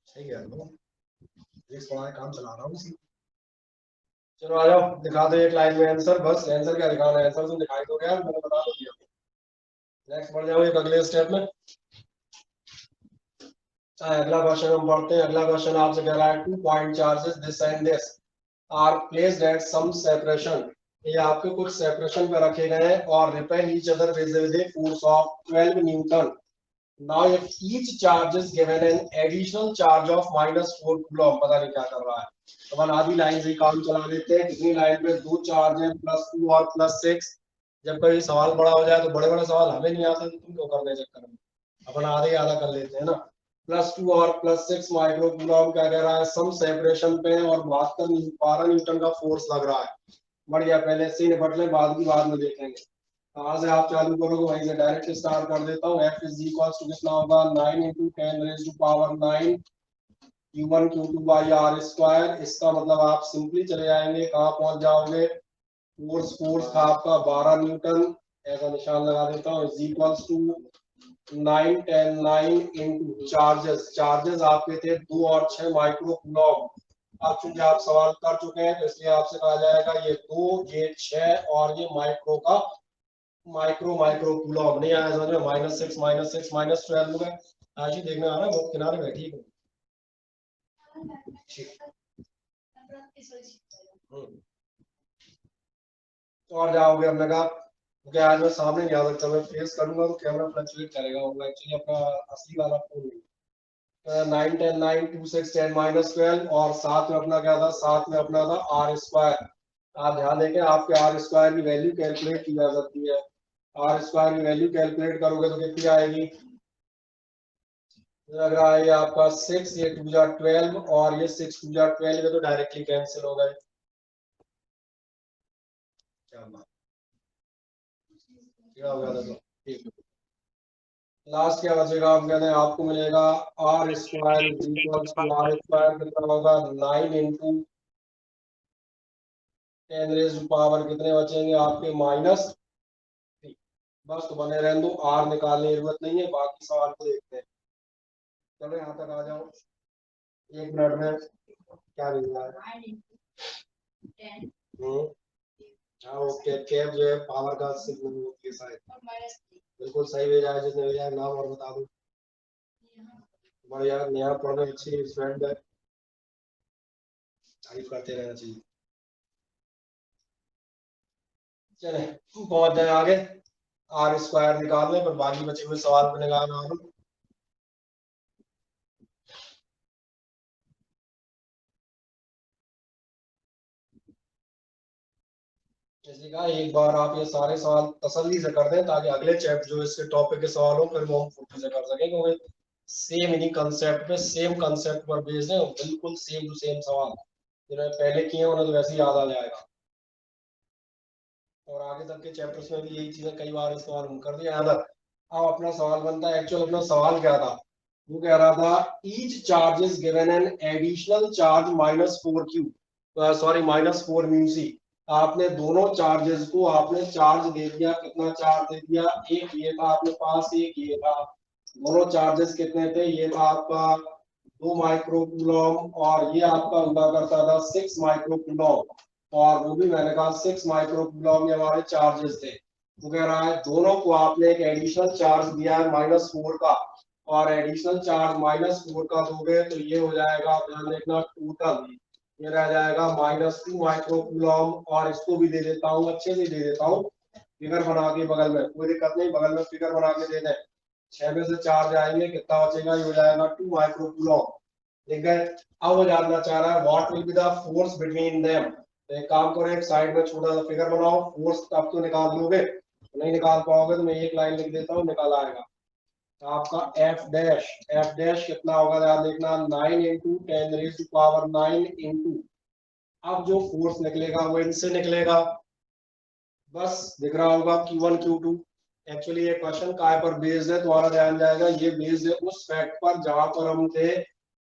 सही है लो, एक पढ़ा काम चला रहा हूँ उसी। चलो आ जाओ, दिखा दो एक लाइन में आंसर, बस आंसर क्या दिखाना है, आंसर तो दिखाई दो यार, मैंने बता तो दिया। नेक्स्ट बढ़ जाओ एक अगले स्टेप में, अगला क्वेश्चन हम पढ़ते हैं, अगला क्वेश्चन आपसे कह रहा है 2 point charges this and this are placed at some separation, ये आपके कुछ सेपरेशन पे रखे गए हैं और repel each other with a force of 12 newton, Now if each charge is given an additional charge of -4 coulomb, पता नहीं क्या कर रहा है, तो अपन आधी लाइन से ही काम चला लेते हैं। कितनी लाइन पे दो चार्ज है, +2 और +6। जब कभी सवाल बड़ा हो जाए तो बड़े बड़े सवाल हमें नहीं आते, तो तुम क्यों करने चक्कर में, अपन आधे आधा कर लेते हैं ना। +2 और +6 माइक्रो कूलम क्या कह रहा है, सम सेपरेशन पे और 12 न्यूटन का फोर्स लग रहा है। बढ़िया, पहले से निपट ले, बाद की बाद में देखेंगे। कहाँ से आप चालू करोगे, वहीं से डायरेक्ट स्टार्ट कर देता हूँ। F इज इक्वल टू कितना होगा, 9 × 10⁻⁹ Q1 Q2 by R square. इसका मतलब आप सिंपली चले जाएंगे, कहाँ पहुंच जाओगे, फोर्स था आपका 12 न्यूटन, ऐसा निशान लगा देता हूँ, is equal to 9 10 9 into charges आपके थे 2 और 6 माइक्रो कूलम। अब चूंकि आप सवाल कर चुके हैं तो इसलिए आपसे कहा जाएगा ये 2 ये 6 और ये माइक्रो का माइक्रो कूलम। नहीं आया समझ में, -6 -6 -12 में आज ही देखने आ रहा है, बहुत किनारे बैठी है। तो और जाओगे, हमने कहा क्योंकि आज मैं सामने नहीं आ सकता, मैं फेस करूंगा तो कैमरा फ्लक्चुएट करेगा, वो एक्चुअली अपना असली वाला फोन नहीं। 9 10 9 2 6 10 -12 और साथ में अपना क्या था, साथ में अपना था आर स्क्वायर। आप ध्यान देंगे, आपके आर स्क्वायर की वैल्यू कैलकुलेट की जा सकती है। आर स्क्वायर की वैल्यू कैलकुलेट करोगे तो कितनी आएगी, लग रहा है ये आपका 6, ये 2 जा 12 और ये 6 2 जा 12, ये तो डायरेक्टली कैंसिल हो गए। क्या हो गया देखो, ठीक। लास्ट क्या बचेगा, आप कहते हैं आपको मिलेगा R square is equal to R square कितना होगा, 9 इंटू 10⁻⁴ कितने बचेंगे आपके -3। बस तो बने रहने दो, आर निकालने की जरूरत नहीं है, बाकी सवाल को देखते हैं। चलो यहाँ तक आ जाओ, 1 मिनट में क्या मिल रहा है। हाँ, ओके, कैब जो है पावर का सिग्नल होती है शायद, बिल्कुल सही भेजा है जिसने भेजा है, नाम और बता दो। बढ़िया, नया पढ़ने अच्छी स्टूडेंट है, तारीफ करते रहना चाहिए। चले पहुंच जाए आगे, आर स्क्वायर निकाल लें, पर बाकी बचे हुए सवाल को निकालना है। जैसे कहा, एक बार आप ये सारे सवाल तसल्ली से कर दें ताकि अगले चैप्टर जो इसके टॉपिक के सवाल हो फिर वो हम फुर्ती से कर सकें, क्योंकि सेम इन्हीं कंसेप्ट पे, सेम कंसेप्ट पर बेस्ड है, बिल्कुल सेम टू सेम सवाल जिन्होंने पहले किए उन्हें तो वैसे ही याद आ जाएगा। और आगे तक के चैप्टर्स में भी यही चीजें कई बार इस्तेमाल हम कर दिया याद। अब अपना सवाल बनता है, एक्चुअल अपना सवाल क्या था, वो कह रहा था each charge is given an additional charge -4 Q, sorry -4 μc। आपने दोनों चार्जेस को आपने चार्ज दे दिया, कितना चार्ज दे दिया, एक ये था आपके पास, एक ये था। दोनों चार्जेस कितने थे, ये था आपका 2 माइक्रो कूलम और ये आपका हुआ करता था 6 माइक्रो कूलम, और वो भी मैंने कहा 6 माइक्रो कूलम ये हमारे चार्जेस थे। वो कह रहा है दोनों को आपने एक एडिशनल चार्ज दिया है -4 का, और एडिशनल चार्ज -4 का दोगे तो ये हो जाएगा, ध्यान देखना, टोटल ये रह जाएगा -2 माइक्रो कूलम। और इसको भी दे देता हूँ, अच्छे से दे देता हूँ, फिगर बना के बगल में, कोई दिक्कत नहीं, बगल में फिगर बना के दे दें। 6 में से 4 जाएंगे, कितना बचेगा, ये हो जाएगा 2 माइक्रो कूलम। ठीक है। अब वो जानना चाह रहा है what will be the force between them. तो एक काम करो, एक साइड में छोटा सा फिगर बनाओ, फोर्स अब तो निकाल लोगे, नहीं निकाल पाओगे तो मैं एक लाइन लिख देता हूँ, निकाल आएगा। तो आपका एफ डैश कितना होगा, ध्यान देखना, 9 × 10⁻⁹ इंटू, अब जो फोर्स निकलेगा वो इनसे निकलेगा, बस दिख रहा होगा Q1 Q2। एक्चुअली ये क्वेश्चन काय पर बेस्ड है, तुम्हारा ध्यान जाएगा, ये बेस्ड है उस फैक्ट पर जहां पर हम थे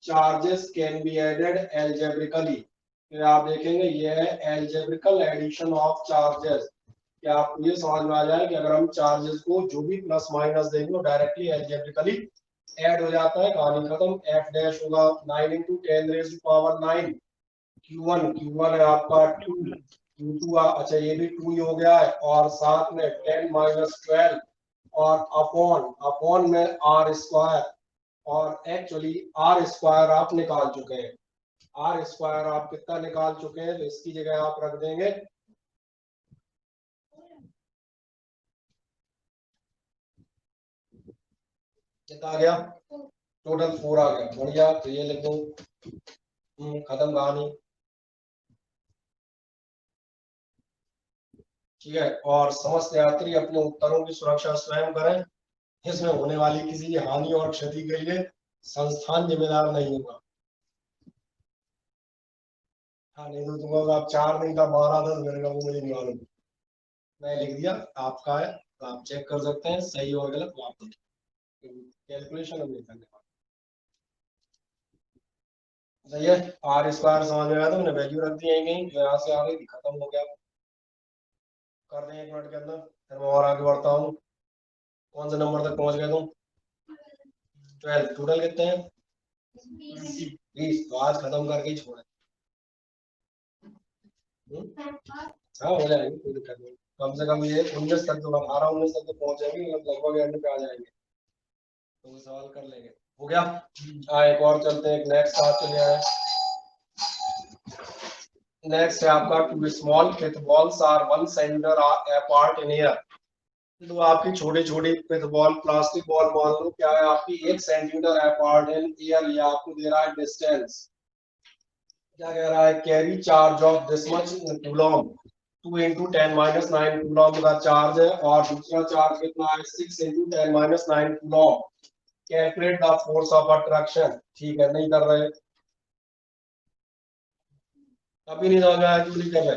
charges can be added algebraically. फिर आप देखेंगे ये है एल्जेब्रिकल एडिशन ऑफ चार्जेस, कि आपको ये समझ में आ जाए कि अगर हम चार्जेस को जो भी प्लस माइनस देंगे वो डायरेक्टली एल्जेब्रिकली ऐड हो जाता है, कहानी खत्म। एफ डैश होगा 9 × 10⁻⁹ Q1 है आपका 2, Q2 अच्छा ये भी 2 ही हो गया है, और साथ में 10 - 12 और अपॉन अपॉन में आर स्क्वायर। और एक्चुअली आर स्क्वायर आप निकाल चुके हैं, आर स्क्वायर आप कितना निकाल चुके हैं, तो इसकी जगह आप रख देंगे, कितना आ गया, टोटल 4 आ गया, बढ़िया। तो ये लिख दो, खत्म कहानी। ठीक है, और समस्त यात्री अपने उत्तरों की सुरक्षा स्वयं करें। इसमें होने वाली किसी की हानि और क्षति के लिए संस्थान जिम्मेदार नहीं होगा। हाँ, नहीं तो तुम्हारा आप 4 नहीं था 12 10 मिलेगा, वो मुझे नहीं मालूम। मैं लिख दिया, आपका है, तो आप चेक कर सकते हैं सही और गलत, वो आप कैलकुलेशन हम नहीं करने वाले। सही है, आर स्क्वायर समझ में आया, तो मैंने वैल्यू रख दी है कहीं, जो यहाँ से आ रही थी खत्म हो गया। कर दें 1 मिनट के अंदर, फिर मैं और आगे बढ़ता हूँ। कौन से नंबर तक पहुंच गए तुम? 12। टोटल कितने हैं? 20। तो आज खत्म करके ही छोड़े। हाँ, हो जाएंगे, कोई दिक्कत नहीं। कम से कम ये 19 तक तो, 18 19 तक तो पहुंचेंगे, मतलब लगभग एंड पे आ जाएंगे, तो वो सवाल कर लेंगे। हो गया। हाँ, एक और चलते हैं, एक नेक्स्ट साथ चले आए। नेक्स्ट है आपका, two small pith balls are 1 centimetre apart in air. तो आपकी छोटी छोटी पिथ बॉल, प्लास्टिक बॉल मान लो, क्या है आपकी 1 सेंटीमीटर अपार्ट इन एयर। ये आपको दे रहा है डिस्टेंस। क्या कह रहा है, carry charge of this much Coulomb, 2 into 10 minus 9 Coulomb का चार्ज है, और दूसरा चार्ज कितना है, 6 into 10 minus 9 Coulomb. Calculate the force of attraction. ठीक है, नहीं कर रहे, अभी नहीं समझ में आया, क्यों नहीं कर रहे?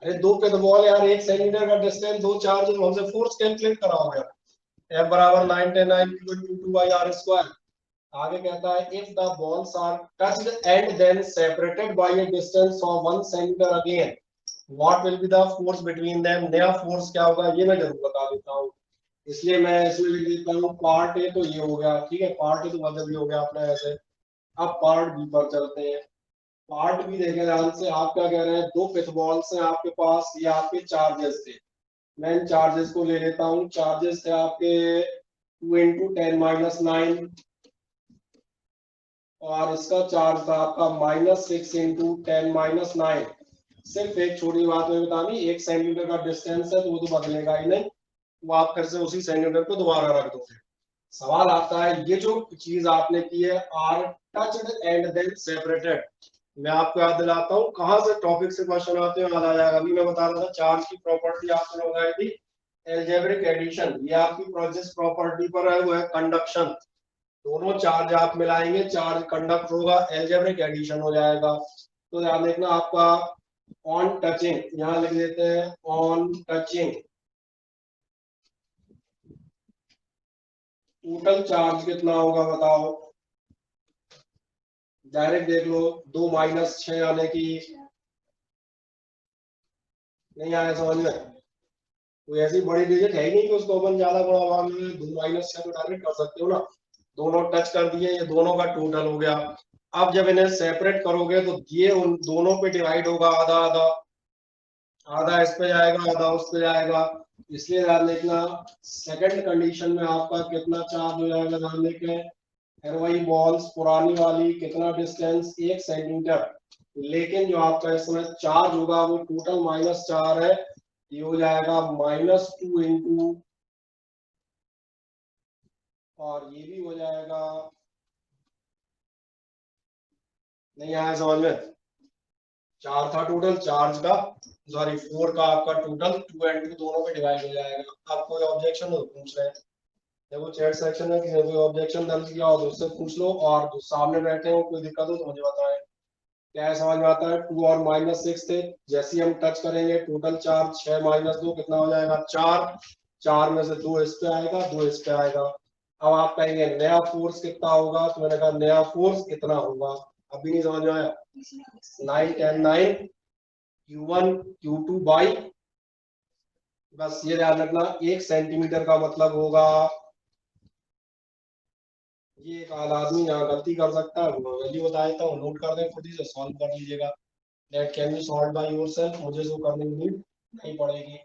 अरे दो पे तो बॉल यार, 1 सेंटीमीटर का डिस्टेंस, दो चार्ज, हमसे फोर्स कैलकुलेट कराओगे। F बराबर 9 10 9 2 by r स्क्वायर। आगे कहता है, if the balls are touched and then separated by a distance of 1 centimetre again, what will be the force between them. नया फोर्स क्या होगा, ये मैं जरूर बता देता हूँ, इसलिए मैं इसमें लिख देता हूँ पार्ट ए। तो ये हो गया, ठीक है, पार्ट ए तो मतलब ये हो गया अपना ऐसे। अब पार्ट बी पर चलते हैं। पार्ट बी देखें ध्यान से, आप क्या कह रहे हैं, दो पिथ बॉल्स हैं आपके पास, ये आपके चार्जेस थे। मैं इन चार्जेस को ले लेता हूँ। चार्जेस थे आपके 2 into 10 minus 9, और इसका चार्ज था आपका -6 into 10 minus 9। सिर्फ एक छोटी बात में बतानी, 1 सेंटीमीटर का डिस्टेंस है तो वो तो बदलेगा ही नहीं, वो आप फिर से उसी सेंटीमीटर को दोबारा रख दोगे। सवाल आता है, ये जो चीज आपने की है, are touched and then separated, मैं आपको याद दिलाता हूँ कहां से टॉपिक से क्वेश्चन आते हैं, याद आ जाएगा। अभी मैं बता रहा था चार्ज की प्रॉपर्टी आपने बताई थी, एल्जेब्रिक एडिशन। ये आपकी प्रोसेस प्रॉपर्टी पर है, वो है कंडक्शन। दोनों चार्ज आप मिलाएंगे, चार्ज कंडक्ट होगा, एल्जेब्रिक एडिशन हो जाएगा। तो ध्यान देखना आपका, ऑन टचिंग, यहां लिख देते हैं ऑन टचिंग, टोटल चार्ज कितना होगा बताओ। डायरेक्ट देख लो, 2 - 6 आने की, नहीं आया समझ में? कोई ऐसी बड़ी डिजिट है ही नहीं कि उसको अपन ज्यादा बड़ा भाग में 2 - 6 तो डायरेक्ट कर सकते हो ना। दोनों टच कर दिए, ये दोनों का टोटल हो गया। अब जब इन्हें सेपरेट करोगे तो ये उन दोनों पे डिवाइड होगा, आधा आधा, आधा इस पे जाएगा आधा उस पे जाएगा। इसलिए ध्यान देखना, सेकंड कंडीशन में आपका कितना चार्ज हो जाएगा, ध्यान देखें। फिर वही बॉल्स पुरानी वाली, कितना डिस्टेंस, 1 सेंटीमीटर, लेकिन जो आपका इसमें चार्ज होगा वो टोटल -4 है, ये हो जाएगा -2 इंटू, और ये भी हो जाएगा, नहीं आया समझ में? 4 था टोटल चार्ज का, सॉरी 4 का आपका टोटल, 2 एंड 2 दोनों पे डिवाइड हो जाएगा। आप कोई ऑब्जेक्शन हो तो पूछ रहे हैं, देखो चैट सेक्शन में किसी ने कोई ऑब्जेक्शन दर्ज किया हो तो उससे पूछ लो, और जो सामने बैठे हो कोई दिक्कत हो तो मुझे बताएं। क्या है, समझ में आता है? 2 और -6 थे, जैसे ही हम टच करेंगे टोटल चार्ज 6 - 2 कितना हो जाएगा, 4। 4 में से 2 इस पे आएगा, 2 इस पे आएगा। अब आप कहेंगे नया फोर्स कितना होगा, तो मैंने कहा नया फोर्स कितना होगा, अभी नहीं समझ में आया। 9 10 9 Q1 Q2 बाई, बस ये ध्यान रखना, 1 सेंटीमीटर का मतलब होगा, ये एक आधा आदमी यहाँ गलती कर सकता है, वैल्यू बता देता हूँ, नोट कर दें, खुद ही से सॉल्व कर लीजिएगा। That can be solve by yourself, मुझे जो करने की नीड नहीं पड़ेगी।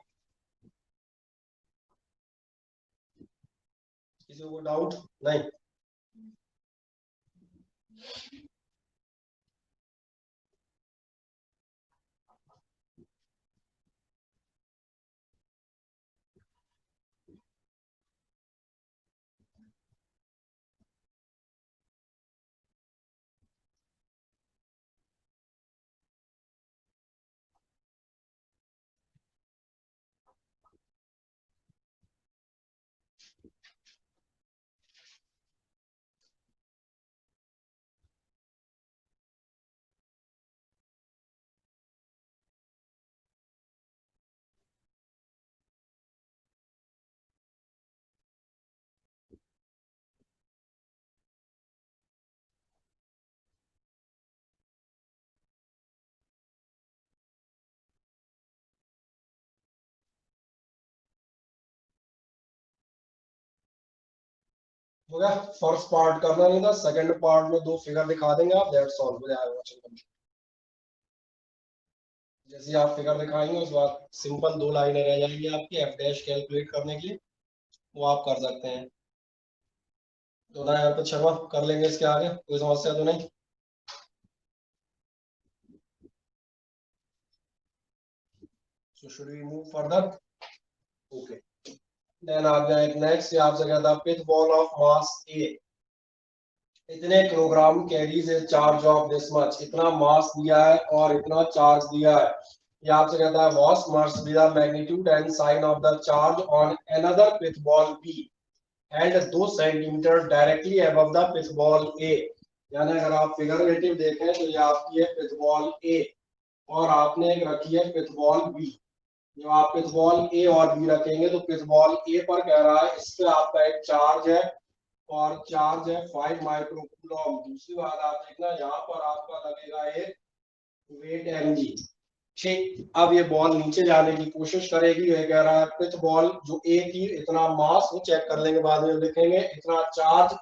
किसी को डाउट नहीं? हो गया। फर्स्ट पार्ट करना नहीं था, सेकंड पार्ट में 2 फिगर दिखा देंगे आप, दैट्स ऑल, हो जाएगा क्वेश्चन कंप्लीट। जैसे आप फिगर दिखाएंगे उसके बाद सिंपल 2 लाइनें रह जाएंगी आपकी एफ डैश कैलकुलेट करने के लिए, वो आप कर सकते हैं। तो ना यार, तो शर्मा कर लेंगे इसके आगे, कोई समस्या तो नहीं। So should we move further? Okay. Then आप जाए नेक्स्ट, आपसे कहता है पिच बॉल ऑफ मास ए इतने kilogram carries A charge of this much, इतना मास दिया है और इतना चार्ज दिया है। ये आपसे कहता है what must be the magnitude and sign of the charge on another pith ball B and 2 centimetre directly above the pith ball A. यानी अगर आप फिगरेटिव देखें तो ये आपकी है पिच बॉल ए और आपने एक रखी है पिच बॉल बी। जो आप पिच बॉल ए और बी रखेंगे तो पिच बॉल ए पर कह रहा है इस पे आपका एक चार्ज है और चार्ज है 5 माइक्रोकूलम। दूसरी बात आप देखना यहाँ पर आपका लगेगा एक वेट mg। ठीक, अब ये बॉल नीचे जाने की कोशिश करेगी, ये कह रहा है पिच बॉल जो ए थी इतना मास, वो चेक कर लेंगे बाद में लिखेंगे, इतना चार्ज।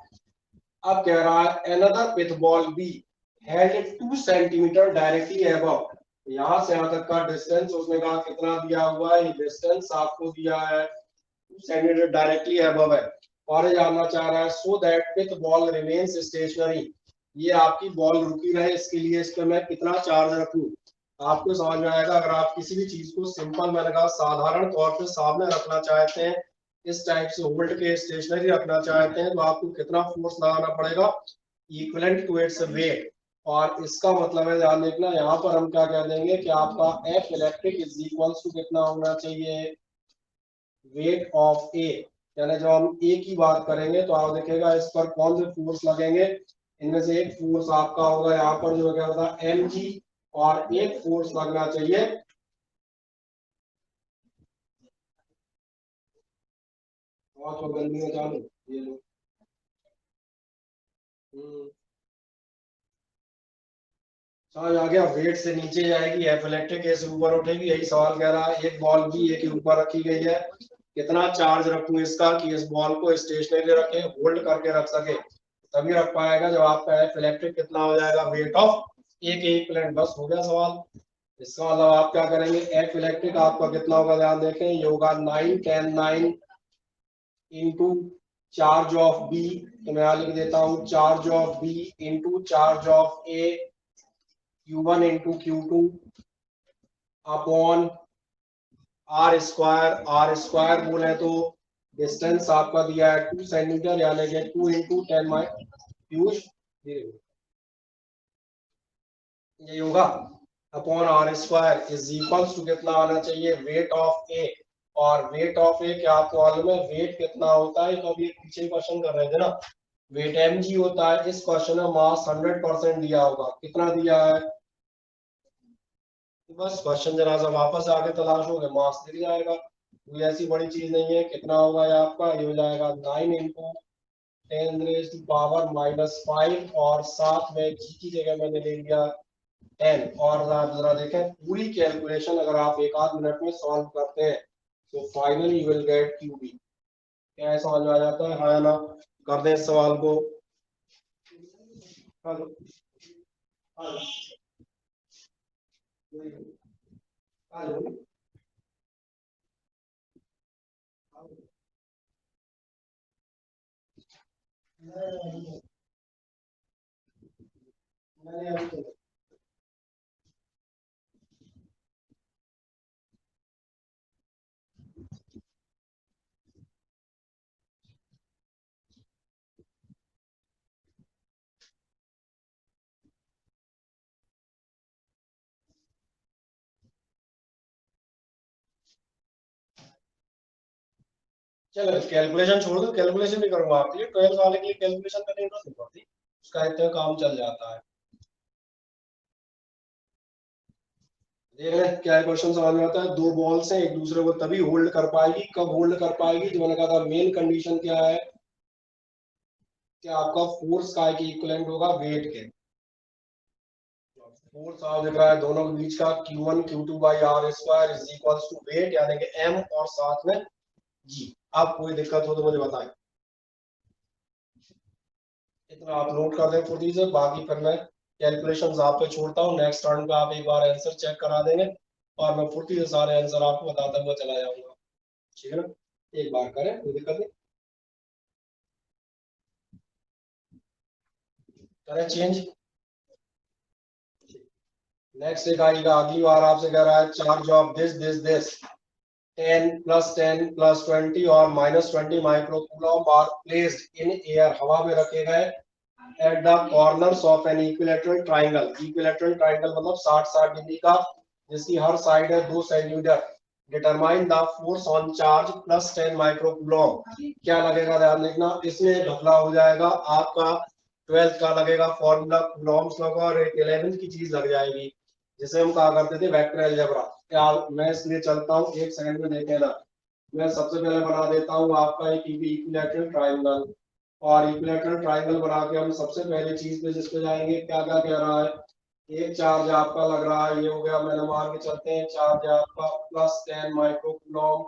अब कह रहा है another pith ball be had 2 centimetre directly above, यहाँ से यहाँ तक का डिस्टेंस उसने कहा कितना दिया हुआ है, ये डिस्टेंस आपको दिया है 2 सेंटीमीटर डायरेक्टली अबव है। और ये जानना चाह रहा है so that pith ball remains stationary, ये आपकी बॉल रुकी रहे इसके लिए इस पे मैं कितना चार्ज रखूं। आपको समझ में आएगा। अगर आप किसी भी चीज को सिंपल, मैंने कहा साधारण तौर पे सामने रखना चाहते हैं, इस टाइप से होल्ड के स्टेशनरी रखना चाहते हैं, तो आपको कितना फोर्स लगाना पड़ेगा, इक्विवेलेंट टू इट्स वेट। और इसका मतलब है ध्यान देखना, यहाँ पर हम क्या कह देंगे कि आपका F electric is equals to कितना होना चाहिए, वेट ऑफ ए। यानी जब हम ए की बात करेंगे तो आप देखिएगा इस पर कौन से फोर्स लगेंगे, इनमें से एक फोर्स आपका होगा यहाँ पर जो क्या होता है एम जी, और एक फोर्स लगना चाहिए और तो गंदी में चालू ये लो। समझ आ गया। वेट से नीचे जाएगी, एफ इलेक्ट्रिक ए से ऊपर उठेगी, यही सवाल कह रहा है। एक बॉल भी ए के ऊपर रखी गई है, कितना चार्ज रखूं इसका कि इस बॉल को स्टेशनरी रखे, होल्ड करके रख सके, तभी रख पाएगा जब आपका एफ इलेक्ट्रिक कितना हो जाएगा, वेट ऑफ ए के इक्विवेलेंट। बस हो गया सवाल। इसका मतलब आप क्या करेंगे, एफ इलेक्ट्रिक आपका कितना होगा, ध्यान देखें, ये होगा 9 10 9 इंटू चार्ज ऑफ बी, तो मैं यहाँ लिख देता हूँ charge of B into charge of A, Q1 into Q2 upon R square बोले तो डिस्टेंस आपका दिया है 2 सेंटीमीटर, यानी कि 2 इंटू 10 माइक्रोज, यही होगा, upon R square is equals to कितना आना चाहिए, वेट ऑफ ए। और वेट ऑफ ए क्या आपको मालूम है, वेट कितना होता है, तो अभी पीछे क्वेश्चन कर रहे थे ना, वेट एम जी होता है। इस क्वेश्चन में मास 100% दिया होगा, कितना दिया है, बस क्वेश्चन जरा सा वापस आके तलाशोगे, मास दिख जाएगा। कोई ऐसी बड़ी चीज नहीं है। कितना होगा ये आपका, ये हो जाएगा 9 इंटू 10⁻⁻5 और साथ में जी की जगह मैंने ले लिया 10। और आप जरा देखें पूरी कैलकुलेशन अगर आप एक आध मिनट में सॉल्व करते हैं तो finally you will get QB. क्या समझ में आ जाता है, हाँ या ना? कर दें इस सवाल को। हेलो हेलो चलो कैलकुलेशन छोड़ दो, कैलकुलेशन नहीं करूंगा आपके लिए, 12 वाले के लिए कैलकुलेशन करने की जरूरत नहीं पड़ती, उसका इतना काम चल जाता है। देख रहे हैं क्या क्वेश्चन समझ में आता है, 2 बॉल्स हैं, एक दूसरे को तभी होल्ड कर पाएगी, कब होल्ड कर पाएगी, जो मैंने कहा था मेन कंडीशन क्या है, कि आपका फोर्स का की इक्विवेलेंट होगा वेट के। फोर्स आप दिख रहा है दोनों के बीच का, Q1 Q2 by R square is equals to weight, यानी कि m और साथ में g। अब कोई दिक्कत हो तो मुझे बताएं। इतना आप नोट कर दें फुर्ती से, बाकी फिर मैं कैलकुलेशंस आप पे छोड़ता हूँ। नेक्स्ट टर्न पे आप एक बार आंसर चेक करा देंगे और मैं फुर्ती से सारे आंसर आपको बताता हुआ चला जाऊंगा। ठीक है ना, एक बार करें, कोई दिक्कत नहीं, करें चेंज। नेक्स्ट एक आएगा, अगली बार आपसे कह रहा है चार्ज ऑफ दिस 10 + 10 + 20 और -20 माइक्रोकूलम आर प्लेस्ड इन एयर, हवा में रखे गए at the corners of an equilateral triangle. Equilateral triangle मतलब 60-60 डिग्री का, जिसकी हर साइड है 2 centimetre. Determine the force on charge +10 microcoulomb. क्या लगेगा ध्यान देखना, इसमें घपला हो जाएगा आपका 12th का लगेगा फॉर्मूला, कूलॉम्स लगा और एक 11th की चीज लग जाएगी जिसे हम कहा करते थे वेक्टर अलजेब्रा। क्या मैं इसलिए चलता हूँ, एक सेकंड में देखें ना। मैं सबसे पहले बना देता हूँ आपका एक इक्विलैटरल ट्राइंगल, और इक्विलैटरल ट्राइंगल बना के हम सबसे पहले चीज पे जिस पे जाएंगे, क्या क्या कह रहा है, एक चार्ज आपका लग रहा है, ये हो गया, मैंने मान के चलते हैं चार्ज आपका +10 माइक्रोकूलम,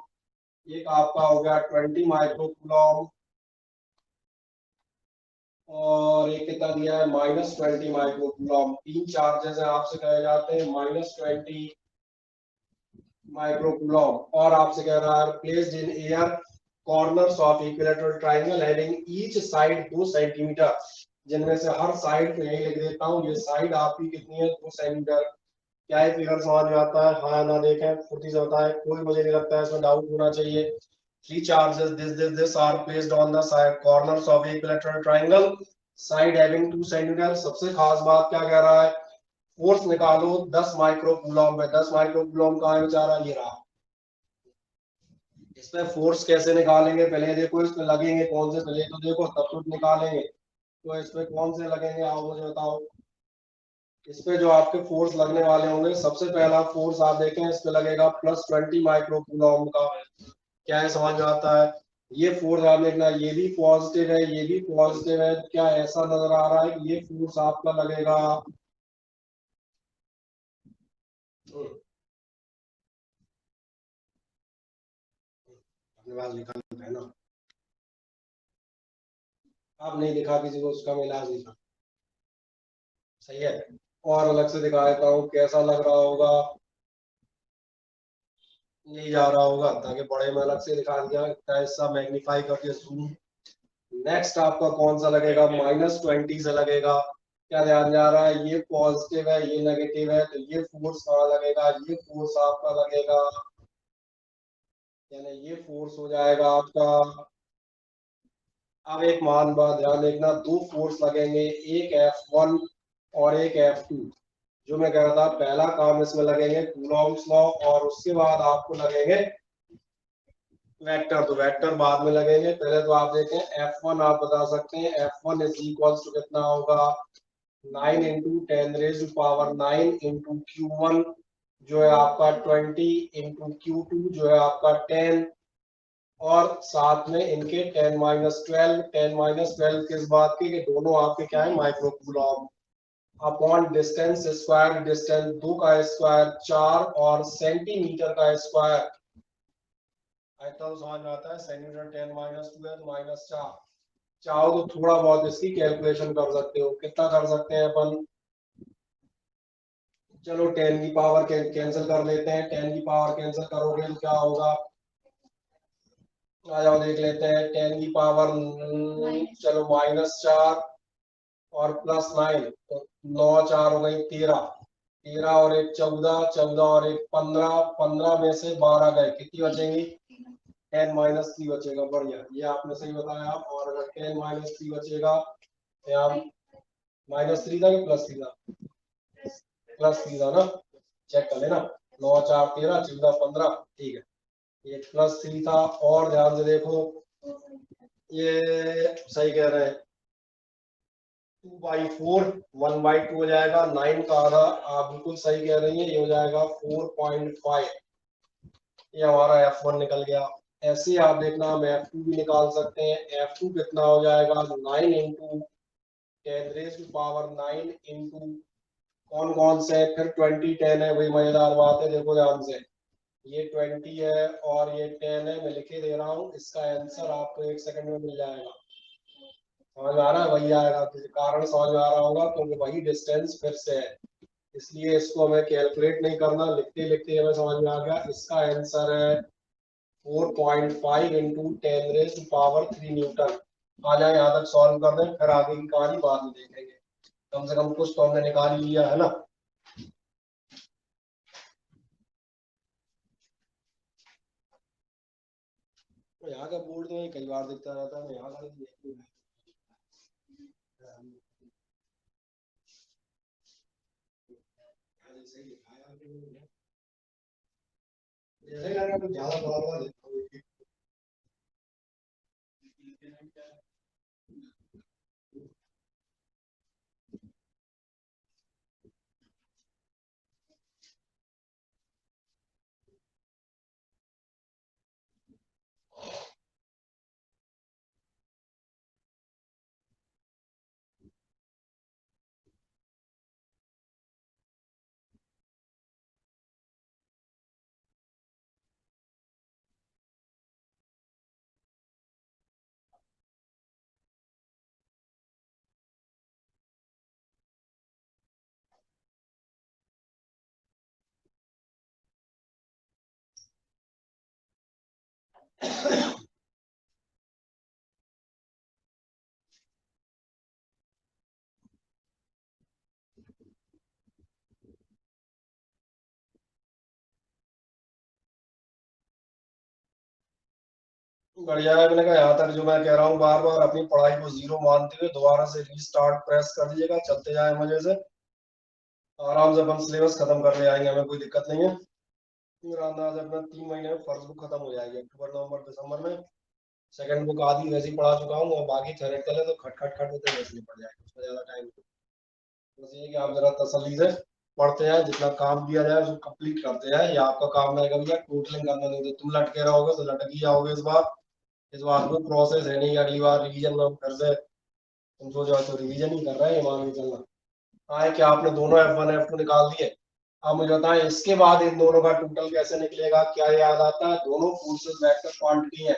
एक आपका हो गया 20 माइक्रोकूलम, और एक कितना दिया है -20 माइक्रोकूलम। तीन चार्जेस है आपसे कहे जाते हैं -20 माइक्रोकूलम, और आपसे कह रहा है placed in air corners of equilateral triangle having each side 2 centimetre, जिनमें से हर साइड पे यही लिख देता हूँ, ये साइड आपकी कितनी है 2 सेंटीमीटर। क्या है फिगर समझ में आता है, हाँ ना, देखें फुर्ती से बताएं, कोई मुझे नहीं लगता है इसमें डाउट होना चाहिए। Three charges this are placed on the side corners of equilateral triangle side having 2 centimetre. सबसे खास बात क्या कह रहा है, फोर्स निकालो 10 माइक्रोकूलम पे। 10 माइक्रोकूलम कहाँ है बेचारा, ये रहा। इसमें फोर्स कैसे निकालेंगे, पहले देखो इसमें लगेंगे कौन से, पहले तो देखो तब तो निकालेंगे। तो इसमें कौन से लगेंगे आओ मुझे बताओ। इसपे जो आपके फोर्स लगने वाले होंगे, सबसे पहला फोर्स आप देखें इस पे लगेगा +20 माइक्रोकूलम का। क्या है समझ में आता है, ये फोर्स आप देखना, ये भी पॉजिटिव है, ये भी पॉजिटिव है। क्या ऐसा नजर आ रहा है कि ये फोर्स आपका लगेगा, अपने पास लिखा है ना, आप नहीं दिखा किसी को, उसका मैं इलाज नहीं था, सही है। और अलग से दिखा देता हूँ कैसा लग रहा होगा, नहीं जा रहा होगा, ताकि बड़े में अलग से दिखा दिया, ऐसा मैग्नीफाई करके जूम। नेक्स्ट आपका कौन सा लगेगा, -20 से लगेगा। क्या ध्यान जा रहा है, ये पॉजिटिव है ये नेगेटिव है, तो ये फोर्स कहाँ लगेगा, ये फोर्स आपका लगेगा, यानी ये फोर्स हो जाएगा आपका। अब एक मान बात ध्यान देखना, दो फोर्स लगेंगे, एक F1 और एक F2। जो मैं कह रहा था, पहला काम इसमें लगेंगे कूलॉम्स लॉ, और उसके बाद आपको लगेंगे वेक्टर। तो वेक्टर बाद में लगेंगे, पहले तो आप देखें F1 आप बता सकते हैं, F1 इज इक्वल्स टू कितना होगा, 9 × 10⁻⁹ इंटू Q1 जो है आपका 20 × Q2 जो है आपका 10, और साथ में इनके 10 - 12 किस बात की, कि दोनों आपके क्या है microcoulomb, upon distance square, distance 2 का स्क्वायर 4 और सेंटीमीटर का स्क्वायर। तो समझ में आता है, सेंटीमीटर 10 - 12 -4। चाहो तो थोड़ा बहुत इसकी कैलकुलेशन कर सकते हो, कितना कर सकते हैं अपन, चलो 10 की पावर कैंसिल कर लेते हैं, 10 की पावर कैंसिल करोगे तो क्या होगा, आ जाओ देख लेते हैं, 10 की पावर चलो -4 और +9, तो 9 4 हो गई 13, 13 और एक 14, 14 और एक 15, 15 में से 12 गए, कितनी बचेंगी 10 - 3 बचेगा। बढ़िया, ये आपने सही बताया। और अगर 10 - 3 बचेगा, यहाँ -3 था कि +3 था, +3 था ना, चेक कर लेना, 9 4 13 14 15, ठीक है, ये +3 था। और ध्यान से देखो, ये सही कह रहे हैं, 2/4 1/2 हो जाएगा, 9 का आधा, आप बिल्कुल सही कह रही है, ये हो जाएगा 4.5। ये हमारा F1 निकल गया। ऐसे आप देखना हम F2 भी निकाल सकते हैं। F2 कितना हो जाएगा, 9 × 10⁻⁹ इंटू कौन कौन से, फिर 20 10 है, वही मजेदार बात है, देखो ध्यान से, ये 20 है और ये 10 है, मैं लिखे दे रहा हूँ, इसका आंसर आपको 1 सेकंड में मिल जाएगा। समझ में आ रहा है? वही आएगा, किसी कारण समझ में आ रहा होगा, क्योंकि वही डिस्टेंस फिर से है, इसलिए इसको हमें कैलकुलेट नहीं करना, लिखते लिखते हमें समझ में आ गया। इसका आंसर है 4.5 इंटू 10⁻³ न्यूटन। आ जाए यहाँ तक सॉल्व कर दें, फिर आगे की कहानी बाद में देखेंगे। कम से कम कुछ तो हमने निकाल ही लिया है ना। यहाँ का बोर्ड तो कई बार दिखता रहता है, यहाँ का सही दिखाया जैसे लग रहा है ज्यादा बड़ा बड़ा देखता हूँ। बढ़िया है। मैंने कहा यहाँ तक जो मैं कह रहा हूँ, बार बार अपनी पढ़ाई को जीरो मानते हुए दोबारा से रीस्टार्ट प्रेस कर दीजिएगा, चलते जाए मजे से, आराम से अपन सिलेबस खत्म कर ले आएंगे, हमें कोई दिक्कत नहीं है। मेरा अंदाज अपना 3 महीने में फर्स्ट बुक खत्म हो जाएगी, अक्टूबर नवंबर दिसंबर में। सेकंड बुक आधी वैसे ही पढ़ा चुका हूँ, और बाकी थ्योरेटिकल है तो खट खट खट होते वैसे ही पढ़ जाएगा, उसमें ज्यादा टाइम। बस ये कि आप जरा तसल्ली से पढ़ते हैं, जितना काम दिया जाए उसको कंप्लीट करते हैं। ये आपका काम रहेगा भैया, टोटलिंग करना, नहीं तो तुम लटके रहोगे तो लटक ही जाओगे। इस बार कोई प्रोसेस है नहीं, अगली बार रिवीजन में फिर से तुम सोचो तो रिवीजन ही कर रहे हैं, ये मान के चलना। हाँ है कि आपने दोनों F1 F2 निकाल दिए। अब मुझे बताएं इसके बाद इन दोनों का टोटल कैसे निकलेगा? क्या याद आता है? दोनों फोर्सेस वेक्टर क्वांटिटी है,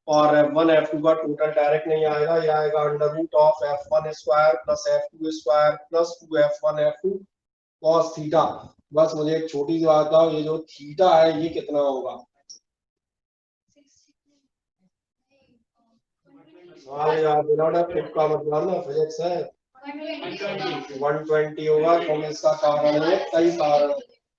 और F1 F2 का टोटल डायरेक्ट नहीं आएगा, ये आएगा under root of F1 square plus F2 square plus 2F1 F2 cos theta. बस मुझे एक छोटी सी बात बताओ, ये जो थीटा है ये कितना होगा? सवाल याद दिलाना, फिट का मतलब ना फिजिक्स है। 120 होगा, क्योंकि इसका कारण है, कई कारण।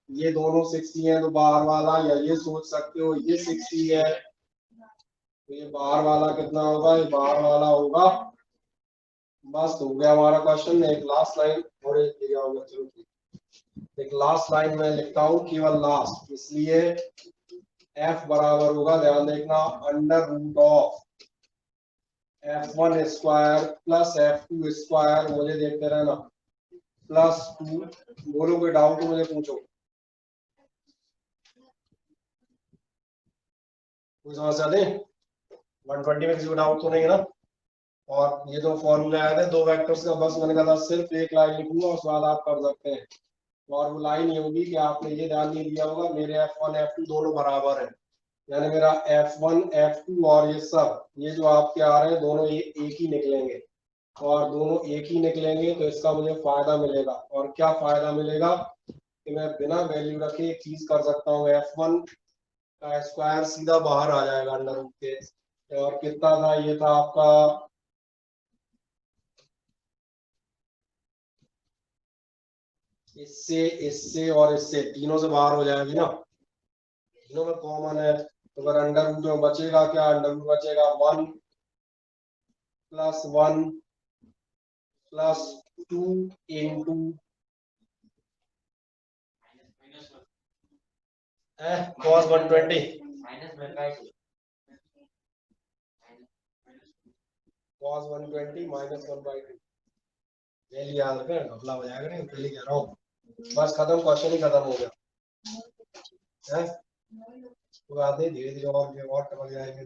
ये दोनों 60 है तो बाहर वाला, या ये सोच सकते हो ये 60 है तो ये बाहर वाला कितना होगा? ये बाहर वाला होगा। बस हो गया हमारा क्वेश्चन। एक लास्ट लाइन और एक दिया होगा, चलो ठीक। एक लास्ट लाइन में लिखता हूँ, केवल लास्ट, इसलिए F बराबर होगा, ध्यान देखना, under root of F1 square plus F2 square, मुझे देखते रहना, प्लस 2। बोलो कोई डाउट हो मुझे पूछो, कोई समस्या नहीं? 120 में किसी को डाउट तो नहीं है ना? और ये जो फॉर्मूला आया था दो वेक्टर्स का, बस मैंने कहा था सिर्फ एक लाइन लिखूंगा, उसके बाद आप कर सकते हैं। और वो लाइन ये होगी कि आपने ये ध्यान नहीं दिया होगा, मेरे F1 F2 दोनों बराबर है, यानी मेरा F1 F2 और ये सब, ये जो आपके आ रहे हैं दोनों ये एक ही निकलेंगे, और दोनों एक ही निकलेंगे तो इसका मुझे फायदा मिलेगा। और क्या फायदा मिलेगा? कि मैं बिना वैल्यू रखे एक चीज कर सकता हूँ, F1 का स्क्वायर सीधा बाहर आ जाएगा अंडर रूट के। और कितना था? ये था आपका, इससे इससे और इससे, तीनों से बाहर हो जाएगी ना, तीनों में कॉमन है। तो अगर अंडर रूट में बचेगा क्या? अंडर रूट बचेगा 1 plus 1 plus 2 into cos 120 cos 120 minus 1/2। पहले याद रखें, घपला हो जाएगा, नहीं पहले कह रहा हूँ। बस खत्म, क्वेश्चन ही खत्म हो गया है। तो बात नहीं, धीरे धीरे और टपक जाएंगे,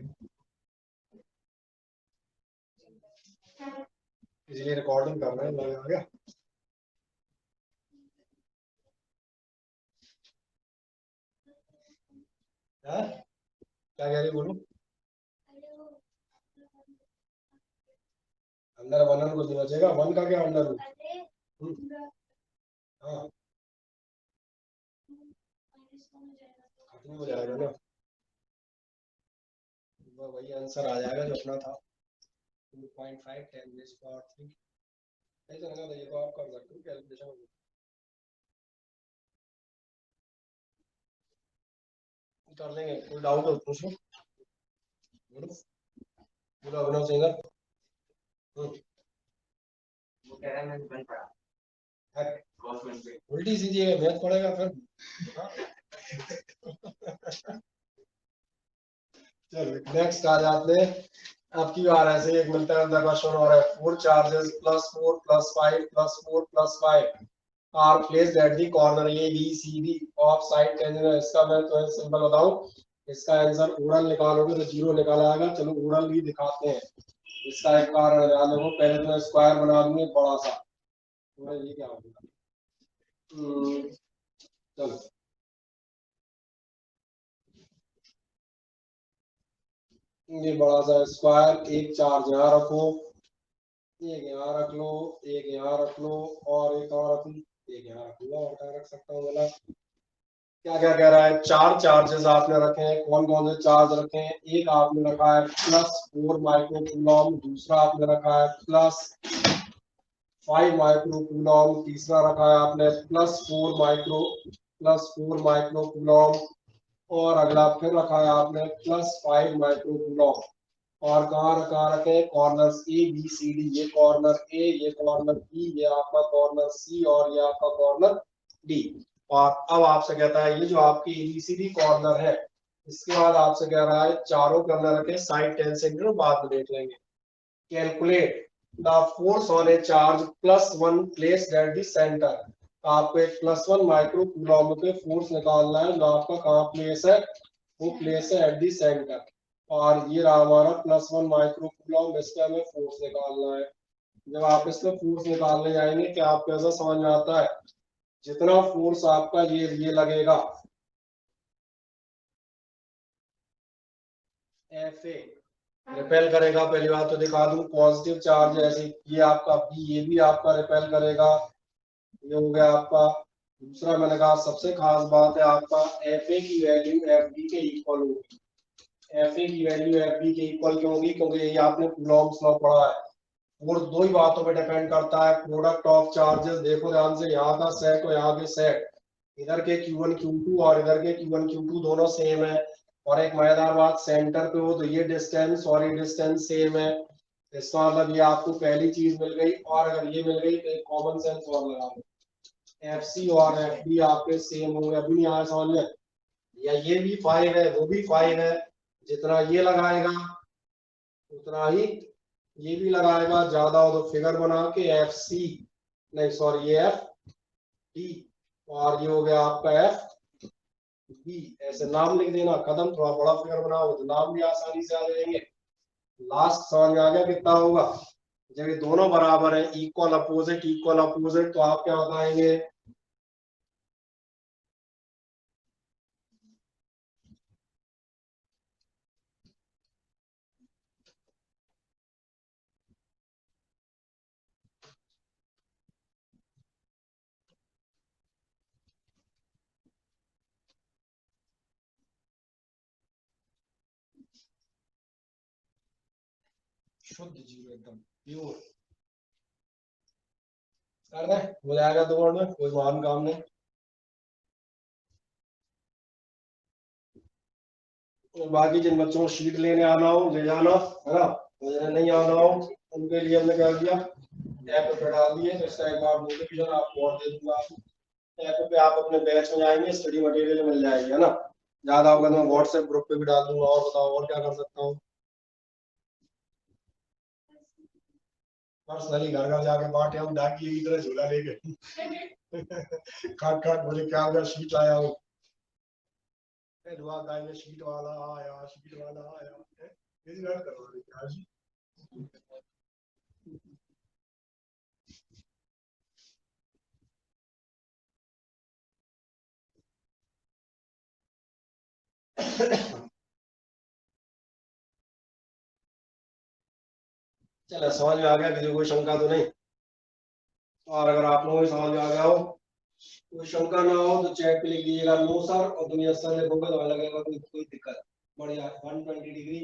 इसलिए रिकॉर्डिंग कर रहे हैं, लग आ गया है? क्या कह रही बोलो? अंडर वन कुछ नहीं बचेगा, वन का क्या अंडर रूट। हाँ खत्म हो जाएगा ना, वही आंसर आ जाएगा जो अपना था 2.5 10 रेज़ पावर 3। नहीं चलेगा तो ये तो आप कर सकते हो कैलकुलेशन। कर लेंगे, कोई डाउट हो पूछो। बोलो बोलो अभिनव सिंगर। वो कह रहा है मैंने बन पड़ा गवर्नमेंट पे। उल्टी सीधी है, मैथ पड़ेगा फिर। चलो नेक्स्ट आ जाते हैं। आपकी बार ऐसे एक मिलता है क्वेश्चन और है 4 charges +4 +5 +4 +5 are placed at the corner A B C D of side tangent. इसका मैं तो सिंपल बताऊं, इसका आंसर उड़न निकालोगे तो जीरो निकाला आएगा। चलो उड़न भी दिखाते हैं। इसका एक कारण है, ध्यान देखो, पहले तो स्क्वायर बना दूंगे बड़ा सा, तो ये क्या होगा। चलो ये बड़ा सा स्क्वायर, एक चार्ज यहाँ रखो, एक यहाँ रख लो, एक यहाँ रख लो और एक और रख लो, एक यहाँ रख लो। और क्या रख सकता हूँ बोला, क्या क्या कह रहा है, चार चार्जेस आपने रखे हैं। कौन कौन से चार्ज रखे हैं, एक आपने रखा है +4 माइक्रो कूलम, दूसरा आपने रखा है +5 माइक्रो कूलम, तीसरा रखा है आपने +4 माइक्रो कूलम और अगला फिर रखा है आपने +5 माइक्रो कूलम। और कहाँ रखे हैं, corner A B C D, ये कॉर्नर ए, ये कॉर्नर बी, ये आपका कॉर्नर सी और ये आपका कॉर्नर डी। और अब आपसे कहता है ये जो आपकी एबीसीडी कॉर्नर है, इसके बाद आपसे कह रहा है चारों के अंदर रखे साइड 10 सेंटीमीटर, बाद में देख लेंगे। Calculate the force on a charge +1 placed at the centre. आपको एक +1 माइक्रो कूलम पे फोर्स निकालना है, जो आपका कहाँ प्लेस है, वो प्लेस है एट द सेंटर। और ये रहा हमारा +1 माइक्रो कूलम, इस पे हमें फोर्स निकालना है। जब आप इसमें फोर्स निकालने जाएंगे क्या आपको ऐसा समझ में आता है, जितना फोर्स आपका ये लगेगा एफ ए रिपेल करेगा। पहली बात तो दिखा दूं, पॉजिटिव चार्ज ऐसे ये आपका बी, ये भी आपका रिपेल करेगा। ये हो गया आपका। दूसरा मैंने कहा सबसे खास बात है आपका एफ ए की वैल्यू एफ बी के इक्वल होगी। एफ ए की वैल्यू एफ बी के इक्वल क्यों होगी, क्योंकि ये आपने कूलॉम्स लॉ पढ़ा है। और दो ही बातों पे डिपेंड करता है, प्रोडक्ट ऑफ चार्जेस। देखो ध्यान से, यहाँ का सेट और यहाँ के सेट, इधर के Q1 Q2 और इधर के Q1 Q2 दोनों सेम है। और एक मजेदार बात, सेंटर पे हो तो ये डिस्टेंस और ये डिस्टेंस सेम है। इसका मतलब ये आपको पहली चीज मिल गई। और अगर ये मिल गई तो एक कॉमन सेंस और लगा लो, एफ सी और एफ बी आपके सेम होंगे। अभी यहाँ समझ में, या ये भी 5 है वो भी 5 है, जितना ये लगाएगा उतना ही ये भी लगाएगा। ज्यादा हो तो फिगर बना के एफ सी, नहीं सॉरी ये एफ डी, और ये हो गया आपका एफ बी। ऐसे नाम लिख देना, कदम थोड़ा बड़ा फिगर बनाओ तो नाम भी आसानी से आ जाएंगे। लास्ट समझ में आ गया कितना होगा, जब ये दोनों बराबर है, इक्वल अपोजिट, तो आप क्या बताएंगे, शुद्ध जीरो एकदम प्योर। कर रहे हो जाएगा 2 मिनट में, कोई महान काम नहीं। तो बाकी जिन बच्चों को शीट लेने आना हो ले जाना, है ना। जिन्हें नहीं आना हो उनके लिए हमने क्या किया, ऐप पे डाल दिए। तो इसका एक बार नोटिफिकेशन आपको और दे दूंगा। ऐप पे आप अपने बैच में जाएंगे, स्टडी मटेरियल मिल जाएगी, है ना। ज्यादा होगा तो मैं व्हाट्सएप ग्रुप पे भी डाल दूंगा। और बताओ और क्या कर सकता हूँ, पर्सनली घर घर जाके बांटे, हम डाकिए की तरह झोला लेके खाट खाट बोले क्या हो गया, शीट लाया हूँ। दुआ गाय में शीट वाला आया, शीट वाला आया, मेरी बात करो यार जी। चलो समझ में आ गया, किसी को कोई शंका तो नहीं? और अगर आप लोगों को समझ में आ गया हो, कोई शंका ना हो तो चैट पे लिख दीजिएगा नो सर, और दुनिया सर लिखोगे तो हमें लगेगा कोई दिक्कत। बढ़िया, 120 डिग्री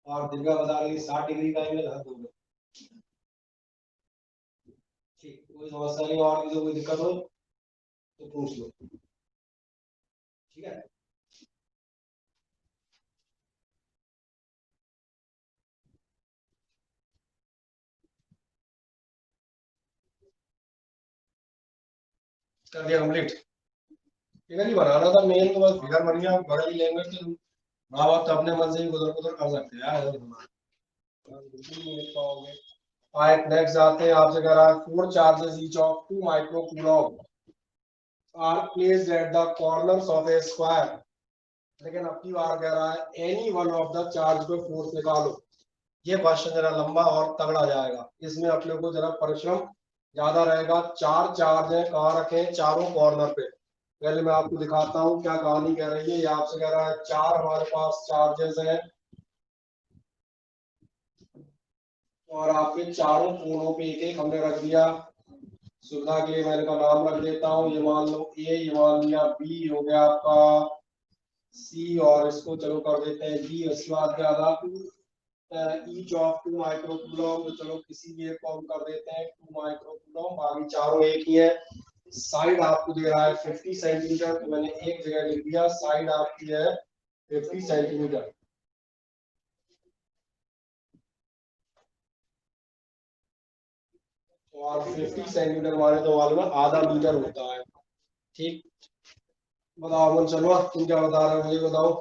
और दिव्या बता रही 60 डिग्री का एंगल हद हो गया। ठीक, कोई समस्या नहीं, और किसी को कोई दिक्कत हो तो पूछ लो, ठीक है। कर दिया कंप्लीट? फिगर ही बनाना था मेन, तो बस फिगर बन गया। बड़ी लैंग्वेज तो माँ बाप तो अपने मन से ही गुजर गुजर कर सकते हैं यार, बिल्कुल नहीं लिख पाओगे। आइए नेक्स्ट जाते हैं। आपसे कह रहा है 4 charges each of 2 micro coulomb are placed at the corners of a square. लेकिन अब की बार कह रहा है any one of the charge पे फोर्स निकालो। ये क्वेश्चन जरा लंबा और तगड़ा जाएगा, इसमें अपने को जरा परिश्रम ज्यादा रहेगा। 4 चार्ज है, कहाँ रखे हैं? चारों कॉर्नर पे। पहले मैं आपको दिखाता हूँ क्या कहानी कह रही है। ये आपसे कह रहा है 4 हमारे पास चार्जेस हैं, और आपके चारों कोनों पे एक एक हमने रख दिया। सुविधा के लिए मैंने का नाम रख देता हूँ। ये मान लो ए, ये मान लिया बी, हो गया आपका सी, और इसको चलो कर देते हैं डी। उसके बाद क्या था? ईच ऑफ 2 माइक्रो कूलम, तो चलो किसी भी एक को हम कर देते हैं 2 माइक्रो कूलम। बाकी चारों एक ही है। साइड आपको दे रहा है 50 सेंटीमीटर, तो मैंने एक जगह लिख दिया साइड आपकी है 50 सेंटीमीटर। और 50 सेंटीमीटर माने तो मालूम है आधा मीटर होता है। ठीक, बताओ अमन शर्मा, तुम क्या बता रहे हो मुझे बताओ।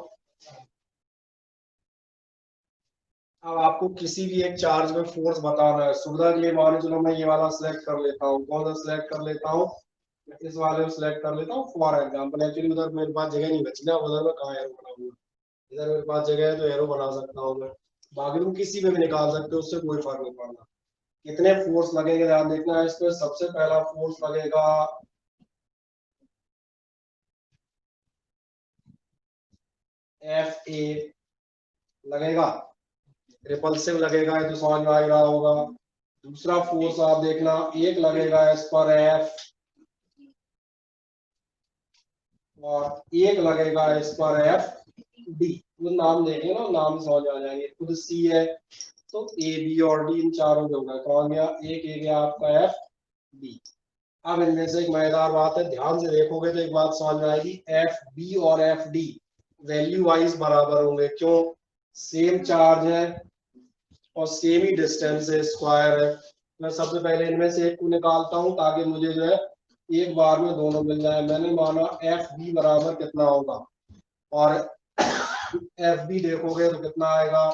अब आपको किसी भी एक चार्ज में फोर्स बताना है। सुविधा के लिए मानो चलो मैं ये वाला सिलेक्ट कर लेता हूँ। कौन सा सिलेक्ट कर लेता हूँ? इस वाले को सिलेक्ट कर लेता हूँ फॉर एग्जाम्पल। एक्चुअली उधर मेरे पास जगह नहीं बची ना, उधर में कहाँ एरो बनाऊंगा? इधर मेरे पास जगह है तो एरो बना सकता हूँ मैं। बाकी तुम किसी में भी निकाल सकते हो, उससे कोई फर्क नहीं पड़ना। कितने फोर्स लगेंगे ध्यान देखना है इस पर। सबसे पहला फोर्स लगेगा एफ ए लगेगा, रिपल्सिव लगेगा, ये तो समझ में आ ही रहा होगा। दूसरा फोर्स आप देखना एक लगेगा इस पर एफ, और एक लगेगा इस पर एफ डी। वो नाम देखेंगे ना, नाम समझ आ जाएंगे। खुद सी है तो ए बी और डी इन चारों के होगा। कौन गया? एक ए गया आपका एफ बी। अब इनमें से एक मजेदार बात है, ध्यान से देखोगे तो एक बात समझ में आएगी। एफ बी और एफ डी वैल्यू वाइज बराबर होंगे। क्यों? सेम चार्ज है और सेम ही डिस्टेंस है, स्क्वायर है। मैं सबसे पहले इनमें से एक को निकालता हूं ताकि मुझे जो है एक बार में दोनों मिल जाए। मैंने माना एफ बी बराबर कितना होगा, और एफ बी देखोगे तो कितना आएगा?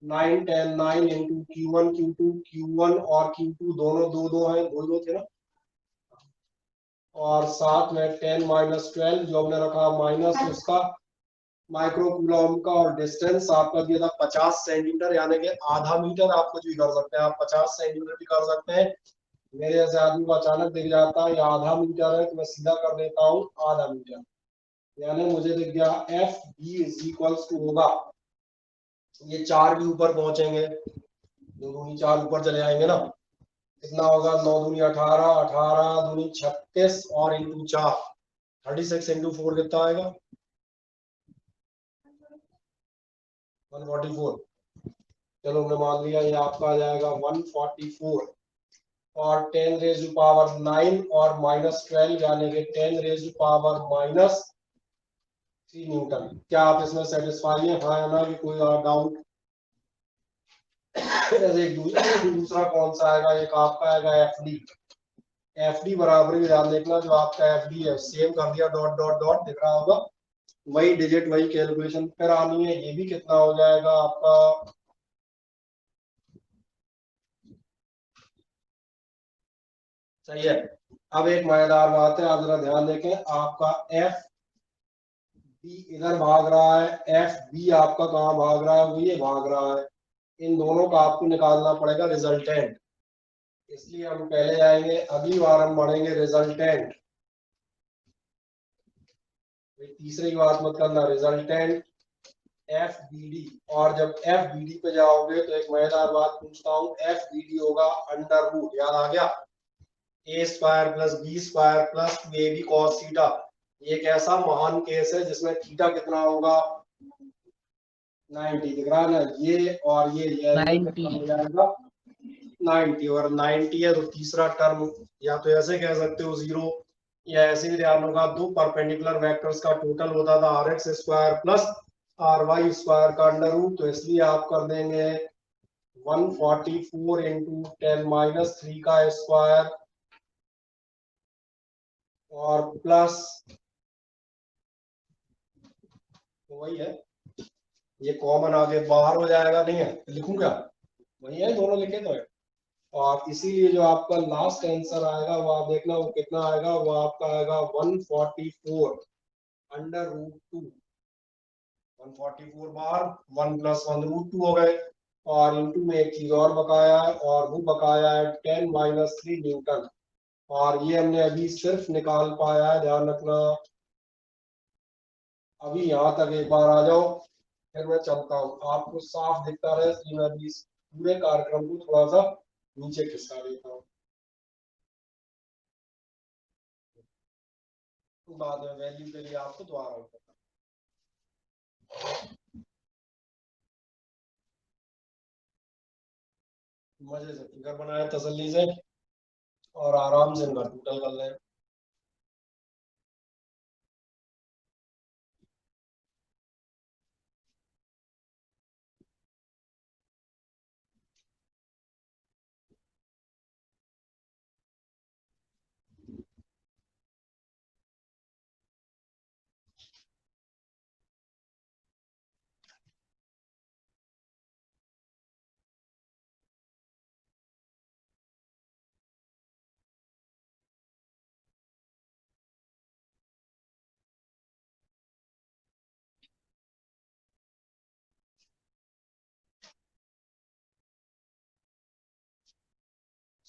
9 10 9 इंटू Q1 Q2, Q1 और Q2 दोनों दो दो हैं, दो दो थे ना, और साथ में 10 माइनस 12 जो हमने रखा माइनस उसका माइक्रो कूलम का, और डिस्टेंस आपका दिया था 50 सेंटीमीटर, यानी कि आधा मीटर। आप कुछ भी कर सकते हैं, आप 50 सेंटीमीटर भी कर सकते हैं। मेरे जैसे आदमी को अचानक दिख जाता है ये आधा मीटर है, तो मैं सीधा कर देता हूँ आधा मीटर। यानी मुझे दिख गया F B is equals to होगा, ये 4 भी ऊपर पहुंचेंगे, दो दूनी 4 ऊपर चले आएंगे ना। कितना होगा? 9 दूनी 18, 18 दूनी 36, और इंटू 4 36 इंटू 4 कितना आएगा? 144। चलो हमने मान लिया ये आपका आ जाएगा 144, और 10 रेज टू पावर 9 और माइनस 12 यानी कि 10 raise to power minus 3 newton. क्या आप इसमें सेटिस्फाई है? हाँ या ना, कि कोई और डाउट? एक दूसरा कौन सा आएगा? एक आपका आएगा एफ डी। एफ डी बराबर भी ध्यान देखना, जो आपका एफ डी है सेम कर दिया, डॉट डॉट डॉट दिख रहा होगा, वही डिजिट वही कैलकुलेशन फिर आनी है। ये भी कितना हो जाएगा आपका? सही है। अब एक मजेदार बात है, आप जरा ध्यान देखें। आपका एफ बी इधर भाग रहा है, एफ बी आपका कहाँ भाग रहा है? वो ये भाग रहा है। इन दोनों का आपको निकालना पड़ेगा रिजल्टेंट। इसलिए हम पहले जाएंगे, अगली बार हम बढ़ेंगे रिजल्टेंट। तीसरे की बात मत करना, रिजल्टेंट एफ बी डी, और जब एफ बी डी पे जाओगे तो एक मजेदार बात पूछता हूँ, एफ बी डी होगा अंडर रूट, याद आ गया, A square plus B square plus A B cos theta. ये एक ऐसा महान केस है जिसमें थीटा कितना होगा 90, दिख रहा है ना, ये और ये कितना हो जाएगा 90, और 90 है तो तीसरा टर्म या तो ऐसे कह सकते हो 0, या ऐसे भी ध्यान होगा, दो परपेंडिकुलर वेक्टर्स का टोटल होता था R X square plus R Y square का अंडर रूट, तो इसलिए आप कर देंगे 144 इंटू 10⁻³ का स्क्वायर और प्लस वही है, ये कॉमन आगे बाहर हो जाएगा, नहीं है लिखूं क्या, वही है, दोनों लिखे तो है। और इसीलिए जो आपका लास्ट आंसर आएगा वो आप देखना वो कितना आएगा, वो आपका आएगा 144 अंडर रूट 2, 144 बाहर, 1 + 1 √2 हो गए, और इनटू में एक चीज और बकाया है, और वो बकाया है 10⁻³ न्यूटन, और ये हमने अभी सिर्फ निकाल पाया है, ध्यान रखना। अभी यहाँ तक एक बार आ जाओ, फिर मैं चलता हूँ, आपको साफ दिखता रहे, इसलिए मैं अभी इस पूरे कार्यक्रम को थोड़ा सा नीचे खिसका देता हूँ, बाद में वैल्यू के लिए आपको दोबारा होगा। मजे से फिगर बनाए तसल्ली से, और आराम से इनका टोटल कर लें।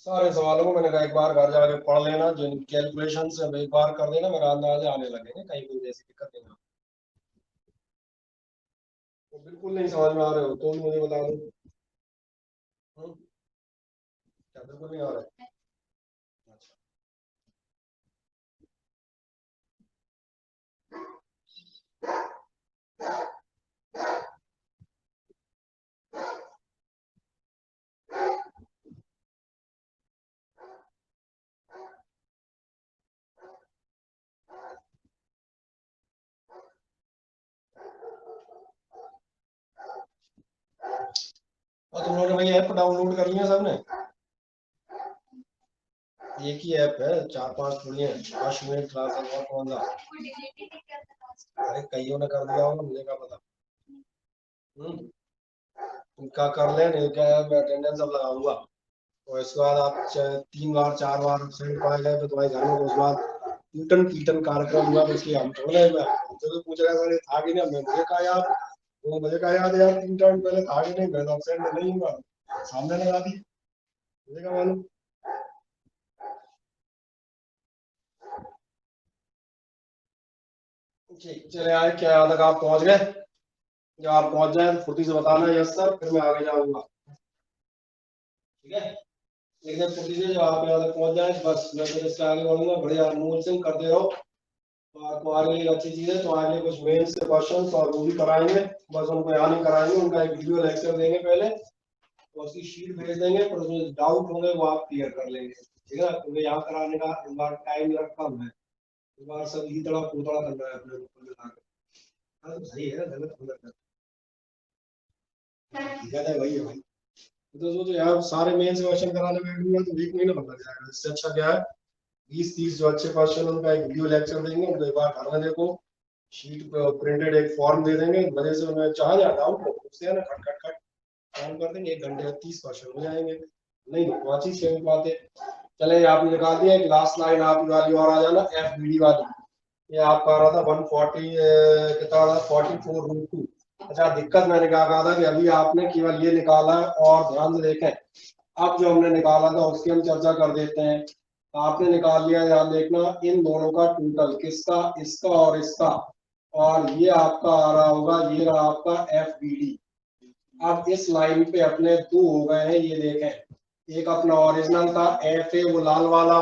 सारे सवालों को मैंने कहा एक बार घर जाके पढ़ लेना, जो कैलकुलेशन से एक बार कर देना, मेरा अंदाजे आने लगेंगे, कहीं कोई जैसी दिक्कत नहीं है। तो बिल्कुल नहीं समझ में आ रहे हो तो भी मुझे बता दो। क्या बिल्कुल नहीं आ रहा है? अच्छा, और तुम लोगों ने भाई ऐप डाउनलोड कर लिया सबने? एक ही ऐप है, 4-5 थोड़ी है, 5 मिनट क्लास और कौन सा? अरे कईयों ने कर दिया होगा, मुझे क्या पता। उनका कर ले, नहीं क्या है, मैं अटेंडेंस अब लगाऊंगा, और इसके बाद आप 3 बार 4 बार एब्सेंट पाए गए तो तुम्हारे घर में उस बाद टूटन पीटन कार्यक्रम हुआ, तो इसलिए हम छोड़ रहे हैं। हमसे तो पूछ रहा था था कि नहीं, मैं मुझे कहा याद, वो मुझे कहा याद यार 3 टाइम पहले था कि नहीं, मैं तो एब्सेंट नहीं हुआ, सामने लगा दी, मुझे क्या मालूम। ठीक, चले आए, क्या यहाँ तक आप पहुंच गए? जब आप पहुंच जाए तो फुर्ती से बताना यस सर, फिर मैं आगे जाऊंगा, ठीक है? लेकिन फुर्ती से जब आप यहाँ तक पहुंच जाए बस, मैं फिर इसके आगे बढ़ूंगा, बढ़िया नोट्सिंग करते रहो, और तुम्हारे लिए अच्छी चीज है, तुम्हारे लिए कुछ मेंस के क्वेश्चन और वो भी कराएंगे, बस उनको यहाँ नहीं कराएंगे, उनका एक वीडियो लेक्चर देंगे पहले, और उसकी शीट भेज देंगे, पर उसमें डाउट होंगे वो आप क्लियर कर लेंगे, ठीक है ना? क्योंकि यहाँ कराने का इस बार टाइम रखा है, इस बार सब ही तड़ा पोतड़ा करना है अपने ऊपर में लाकर। हाँ तो सही है, गलत गलत है, वही है भाई। तो यार सारे मेंस क्वेश्चन कराने बैठूंगा तो 1 महीना लग जाएगा, इससे अच्छा क्या है 20-30 जो अच्छे क्वेश्चन उनका एक वीडियो लेक्चर देंगे, उनको एक बार घर में देखो, शीट पे प्रिंटेड एक फॉर्म दे देंगे, मजे से उन्हें चाह या डाउट हो पूछते हैं ना, खट खट खट काम कर देंगे, 1 घंटे में 30 क्वेश्चन हो जाएंगे, नहीं तो 5 ही 6 बातें। चले आपने निकाल दिया, एक लास्ट लाइन आपकी वाली और आ जाना, एफ बी डी वाली, ये आपका आ रहा था 140 कितना आ रहा था 44√2। अच्छा, दिक्कत मैंने क्या कहा था कि अभी आपने केवल ये निकाला है, और ध्यान से देखें, अब जो हमने निकाला था उसकी हम चर्चा कर देते हैं। आपने निकाल लिया, ध्यान देखना, इन दोनों का टोटल, किसका, इसका और इसका, और ये आपका आ रहा होगा, ये रहा आपका एफ बी डी। अब इस लाइन पे अपने दो हो गए हैं, ये देखें, एक अपना ओरिजिनल था एफ ए वो लाल वाला,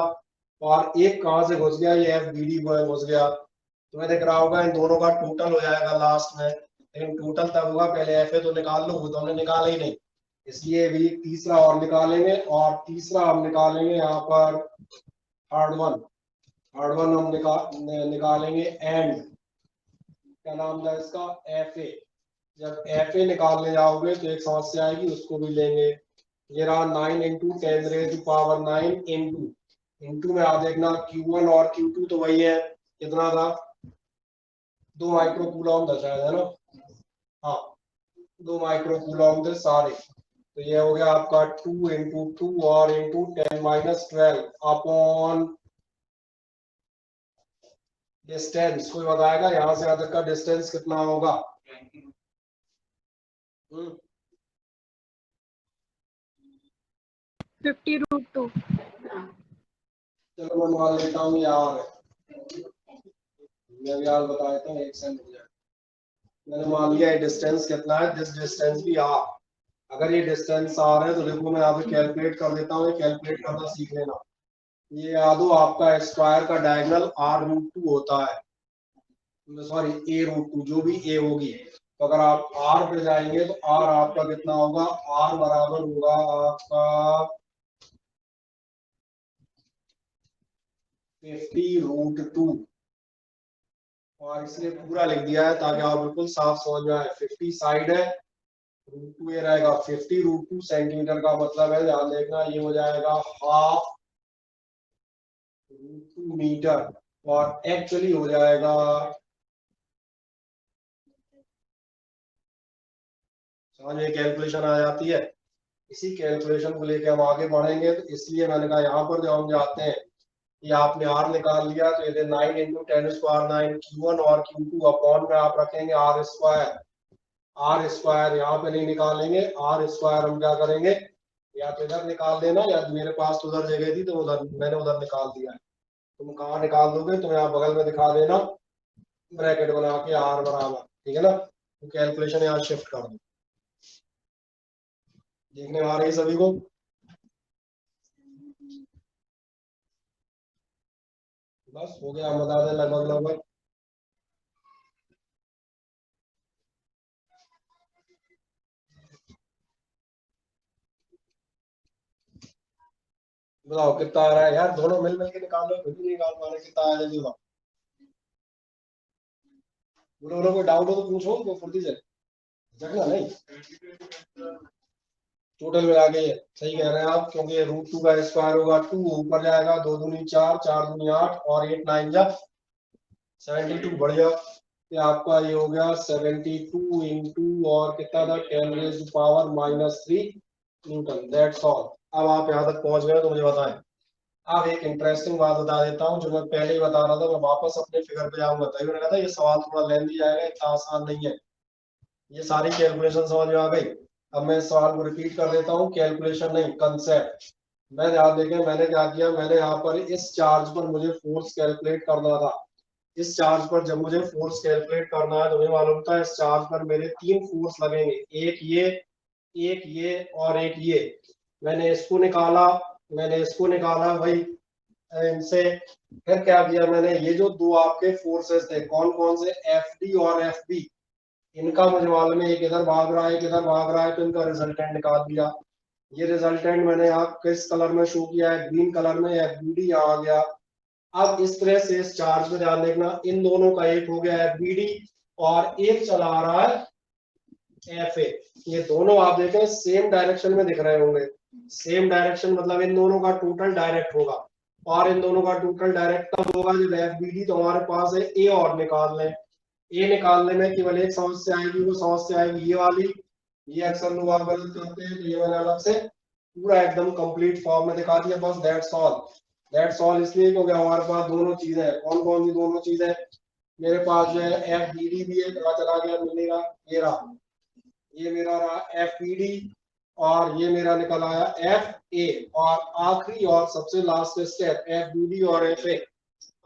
और एक कहां से घुस गया, ये एफ बी डी घुस गया। तुम्हें दिख रहा होगा इन दोनों का टोटल हो जाएगा लास्ट में, लेकिन टोटल तब होगा, पहले एफ ए तो निकाल लो, वो तो हमने निकाला ही नहीं, इसलिए भी तीसरा और निकालेंगे। और तीसरा हम निकालेंगे यहाँ पर थर्ड वन हम निकालेंगे एंड, क्या नाम था इसका, एफ ए। जब एफ ए निकालने जाओगे तो एक समस्या आएगी, उसको भी लेंगे। ये रहा 9 इंटू 10⁻⁹ इंटू में आप देखना Q1 और Q2 तो वही है, कितना था, 2 माइक्रो कूलम था शायद, है ना, हाँ 2 माइक्रो कूलम थे सारे। तो ये हो गया आपका 2 इंटू 2 और इंटू 10⁻12 अपॉन डिस्टेंस। कोई बताएगा यहाँ से यहाँ तक का डिस्टेंस कितना होगा? 50√2। चलो मैं मान लेता हूँ यार, मैं भी यार बता देता हूँ, एक सेकंड हो जाए। मैंने मान लिया डिस्टेंस कितना है, दिस डिस्टेंस भी आर। अगर ये डिस्टेंस आर है तो देखो मैं यहाँ पे कैलकुलेट कर देता हूँ, कैलकुलेट करना सीख लेना। ये याद हो आपका स्क्वायर का डायगोनल r√2 होता है, सॉरी a√2, जो भी a होगी। तो अगर आप r पे जाएंगे तो r आपका कितना होगा, r बराबर होगा आपका 50√2, और इसलिए पूरा लिख दिया है ताकि आप बिल्कुल साफ समझ में आए। 50 साइड है, √2 ये रहेगा, 50√2 सेंटीमीटर का मतलब है, ध्यान देखना, ये हो जाएगा हाफ √2 मीटर, और एक्चुअली हो जाएगा, समझ में कैलकुलेशन आ जाती है। इसी कैलकुलेशन को लेके हम आगे बढ़ेंगे, तो इसलिए मैंने कहा यहाँ पर जब हम जाते हैं, ये आपने r निकाल लिया, तो ये 9 इंटू 10⁻⁹ Q1 और Q2 अपॉन में आप रखेंगे r स्क्वायर। आर स्क्वायर यहाँ पे नहीं निकालेंगे, आर स्क्वायर हम क्या करेंगे, या तो इधर निकाल देना, या मेरे पास तो उधर जगह थी तो उधर मैंने उधर निकाल दिया है। तुम कहाँ निकाल दोगे, तो यहाँ बगल में दिखा देना, ब्रैकेट बना के आर बराबर, ठीक है ना। तो कैलकुलेशन यहाँ शिफ्ट कर दो, देखने में आ रही है सभी को? बस हो गया, हम बता दें लगभग लगभग। बताओ कितना आ रहा है यार, दोनों मिल मिल के निकाल लो, फिर भी नहीं निकाल पा रहे, कितना आया जल्दी बताओ। बोलो कोई डाउट हो तो पूछो, वो फुर्ती से जगना नहीं। टोटल मिला के सही कह रहे हैं आप, क्योंकि √2 का स्क्वायर होगा 2, ऊपर जाएगा 2 दूनी 4, 4 दूनी 8, और 8 9 जा 72, बढ़िया। ये आपका ये हो गया 72 इंटू, और कितना था, 10⁻³ न्यूटन, दैट्स ऑल। अब आप यहाँ तक पहुंच गए तो मुझे बताएं। अब एक इंटरेस्टिंग बात बता देता हूँ, जो मैं पहले ही बता रहा था, मैं वापस अपने फिगर पे जाऊंगा, तभी मैंने कहा था ये सवाल थोड़ा लेंदी जाएगा, इतना आसान नहीं है। ये सारी कैलकुलेशन समझ में आ गई? अब मैं इस सवाल को रिपीट कर देता हूँ, कैलकुलेशन नहीं कंसेप्ट। मैं ध्यान देखें, मैंने क्या किया, मैंने यहाँ पर इस चार्ज पर मुझे फोर्स कैलकुलेट करना था। इस चार्ज पर जब मुझे फोर्स कैलकुलेट करना है, तो मुझे मालूम था इस चार्ज पर मेरे 3 फोर्स लगेंगे, एक ये और एक ये। मैंने इसको निकाला भाई इनसे। फिर क्या किया मैंने, ये जो दो आपके फोर्सेस थे, कौन कौन से, एफ डी और एफ बी, इनका मुझे मालूम है एक इधर भाग रहा है, एक इधर भाग रहा है, तो इनका रिजल्टेंट निकाल दिया। ये रिजल्टेंट मैंने यहाँ किस कलर में शो किया है, ग्रीन कलर में, एफ बी डी यहाँ आ गया। अब इस तरह से इस चार्ज में ध्यान देखना, इन दोनों का एक हो गया एफ बी डी, और एक चला आ रहा है एफ ए। ये दोनों आप देखें सेम डायरेक्शन में दिख रहे होंगे, सेम डायरेक्शन मतलब इन दोनों का टोटल डायरेक्ट होगा, और इन दोनों का टोटल डायरेक्ट तब होगा जब एफ बी डी, तो हमारे पास है ए, और निकाल लें। ए निकालने में केवल एक समस्या आएगी, वो समस्या आएगी ये वाली, ये अक्सर लोग आप गलत करते हैं, तो ये मैंने अलग से पूरा एकदम कंप्लीट फॉर्म में दिखा दिया, बस दैट्स ऑल। इसलिए क्योंकि हमारे पास दोनों चीजें हैं, कौन कौन सी दोनों चीजें, मेरे पास जो है एफ बी डी भी है, कहाँ चला गया मिलेगा, ये रहा, ये मेरा रहा एफ बी डी, और ये मेरा निकल आया एफ ए, और आखिरी और सबसे last step F B D और एफ ए।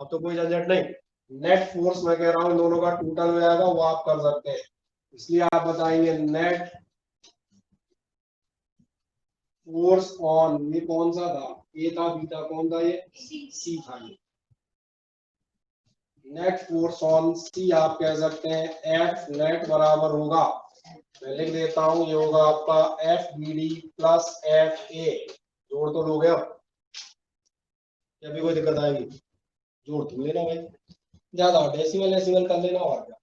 अब तो कोई झंझट नहीं, नेट फोर्स मैं कह रहा हूँ दोनों का टोटल हो जाएगा, वो आप कर सकते हैं, इसलिए आप बताएंगे नेट फोर्स ऑन, ये कौन सा था, ए था बी था, कौन था ये, सी था ये। नेट फोर्स ऑन सी आप कह सकते हैं एफ नेट बराबर होगा, मैं लिख देता हूं, ये होगा आपका F B D plus F A. जोड़ तो लोगे अब, क्या भी कोई दिक्कत आएगी, जोड़ तो लेना भाई, ज्यादा डेसिमल डेसिमल कर लेना और क्या।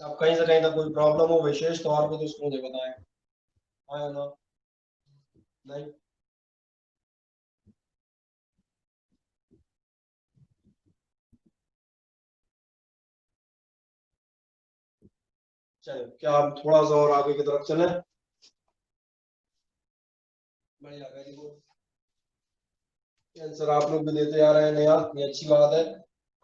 अब कहीं से कहीं तक कोई प्रॉब्लम हो विशेष तौर पे तो उसको मुझे बताएं, आया ना, नहीं चलो, क्या आप थोड़ा सा और आगे की तरफ चले, बढ़िया वेरी गुड, आंसर आप लोग भी देते आ रहे हैं नया, ये अच्छी बात है।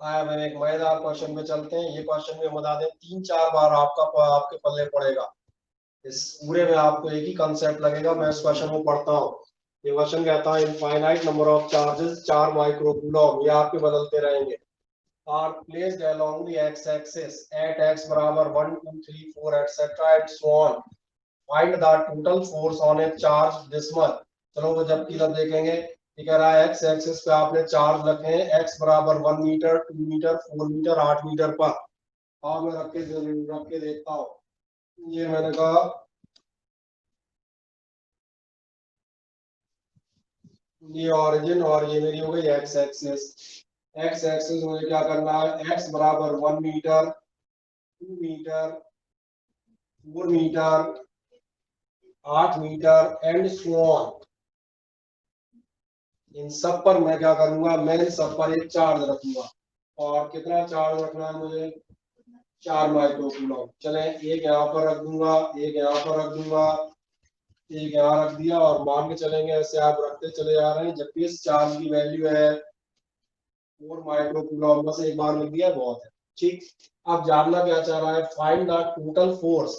आया मैं एक मजेदार क्वेश्चन में चलते हैं, ये क्वेश्चन में बता दें 3-4 बार आपका आपके पल्ले पड़ेगा, इस पूरे में आपको एक ही कंसेप्ट लगेगा, मैं इस क्वेश्चन को पढ़ता हूँ। ये क्वेश्चन कहता है infinite number of charges 4 microcoulomb, ये आपके बदलते रहेंगे, are placed along the X axis at X बराबर 1 2 3 4 etcetera and so on, find the total force on a charge this much. चलो वो जब की तब देखेंगे, ये कह रहा है एक्स एक्सिस पे आपने चार्ज रखे हैं, एक्स बराबर 1 मीटर 2 मीटर 4 मीटर 8 मीटर पर, हाँ मैं रख के देखता हूँ, ये मैंने कहा ये ऑरिजिन और ये मेरी हो गई एक्स एक्सिस, एक्स एक्सिस मुझे क्या करना है, एक्स बराबर 1 metre 2 metre 4 metre 8 metre and so on, इन सब पर मैं क्या करूंगा, मैं इन सब पर एक चार्ज रखूंगा, और कितना चार्ज रखना है मुझे, 4 माइक्रोकूलम। चले एक यहाँ पर रख दूंगा, एक यहाँ पर रख दूंगा, एक यहाँ रख दिया, और मान के चलेंगे ऐसे आप रखते चले जा रहे हैं, जबकि इस चार्ज की वैल्यू है 4 माइक्रोकूलम, बस एक बार लिख दिया बहुत है। ठीक, अब जानना क्या चाह रहा है, फाइंड द टोटल फोर्स,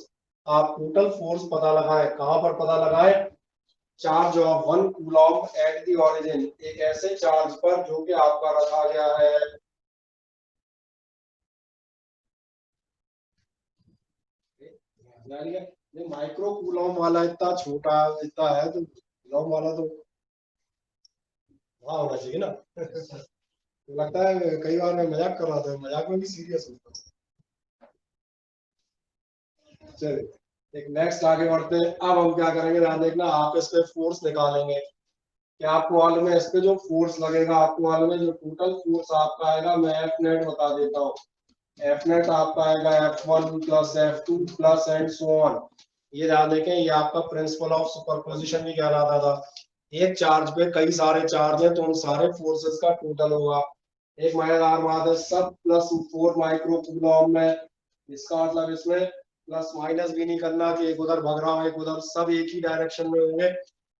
आप टोटल फोर्स पता लगाएं, कहां पर पता लगाएं, charge of 1 coulomb at the origin, एक ऐसे चार्ज पर जो कि आपका रखा गया है, माइक्रो कूलम वाला इतना छोटा इतना है, तो कूलम वाला तो वहां होना चाहिए ना। तो लगता है कई बार मैं मजाक कर रहा था, मजाक में भी सीरियस होता हूँ। चलिए एक नेक्स्ट आगे बढ़ते हैं, अब हम क्या करेंगे, ध्यान देखना, आप इस पे फोर्स निकालेंगे, क्या आपको मालूम है इस पे जो फोर्स लगेगा, आपको मालूम है जो टोटल फोर्स आपका आएगा, मैं एफ नेट बता देता हूँ, एफ नेट आपका आएगा F1 plus F2 plus and so on. ये ध्यान देखें, ये आपका प्रिंसिपल ऑफ सुपरपोजिशन भी कहलाता था, एक चार्ज पे कई सारे चार्ज हैं तो उन सारे फोर्सेस का टोटल होगा। एक मजेदार बात है, सब प्लस 4 माइक्रो कूलम में, इसका मतलब इसमें प्लस माइनस भी नहीं करना कि एक उधर भग रहा हो एक उधर, सब एक ही डायरेक्शन में होंगे,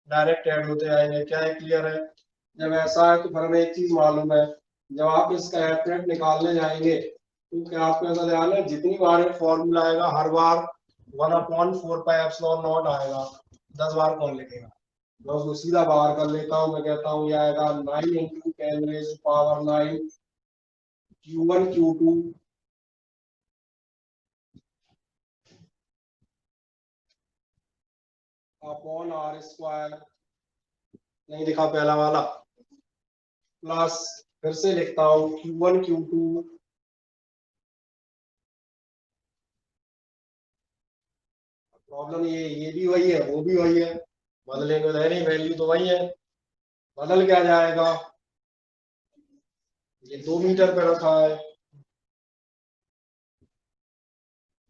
डायरेक्ट ऐड होते आएंगे, क्या है क्लियर है। जब ऐसा है तो फिर हमें एक चीज मालूम है, जब आप इसका एफ नेट निकालने जाएंगे तो क्या आपको ऐसा ध्यान है, जितनी बार ये फॉर्मूला आएगा हर बार 1/4 पाई एप्सिलॉन नॉट आएगा, 10 बार कौन लिखेगा, मैं उसको सीधा बाहर कर लेता हूँ, मैं कहता हूँ ये आएगा 9 × 10⁹ Q1 Q2 upon R square, नहीं दिखा पहला वाला, प्लस फिर से लिखता हूँ Q1 Q2 प्रॉब्लम ये भी वही है वो भी वही है, बदलेंगे तो है नहीं, वैल्यू तो वही है, बदल क्या जाएगा, ये 2 मीटर पे रखा है,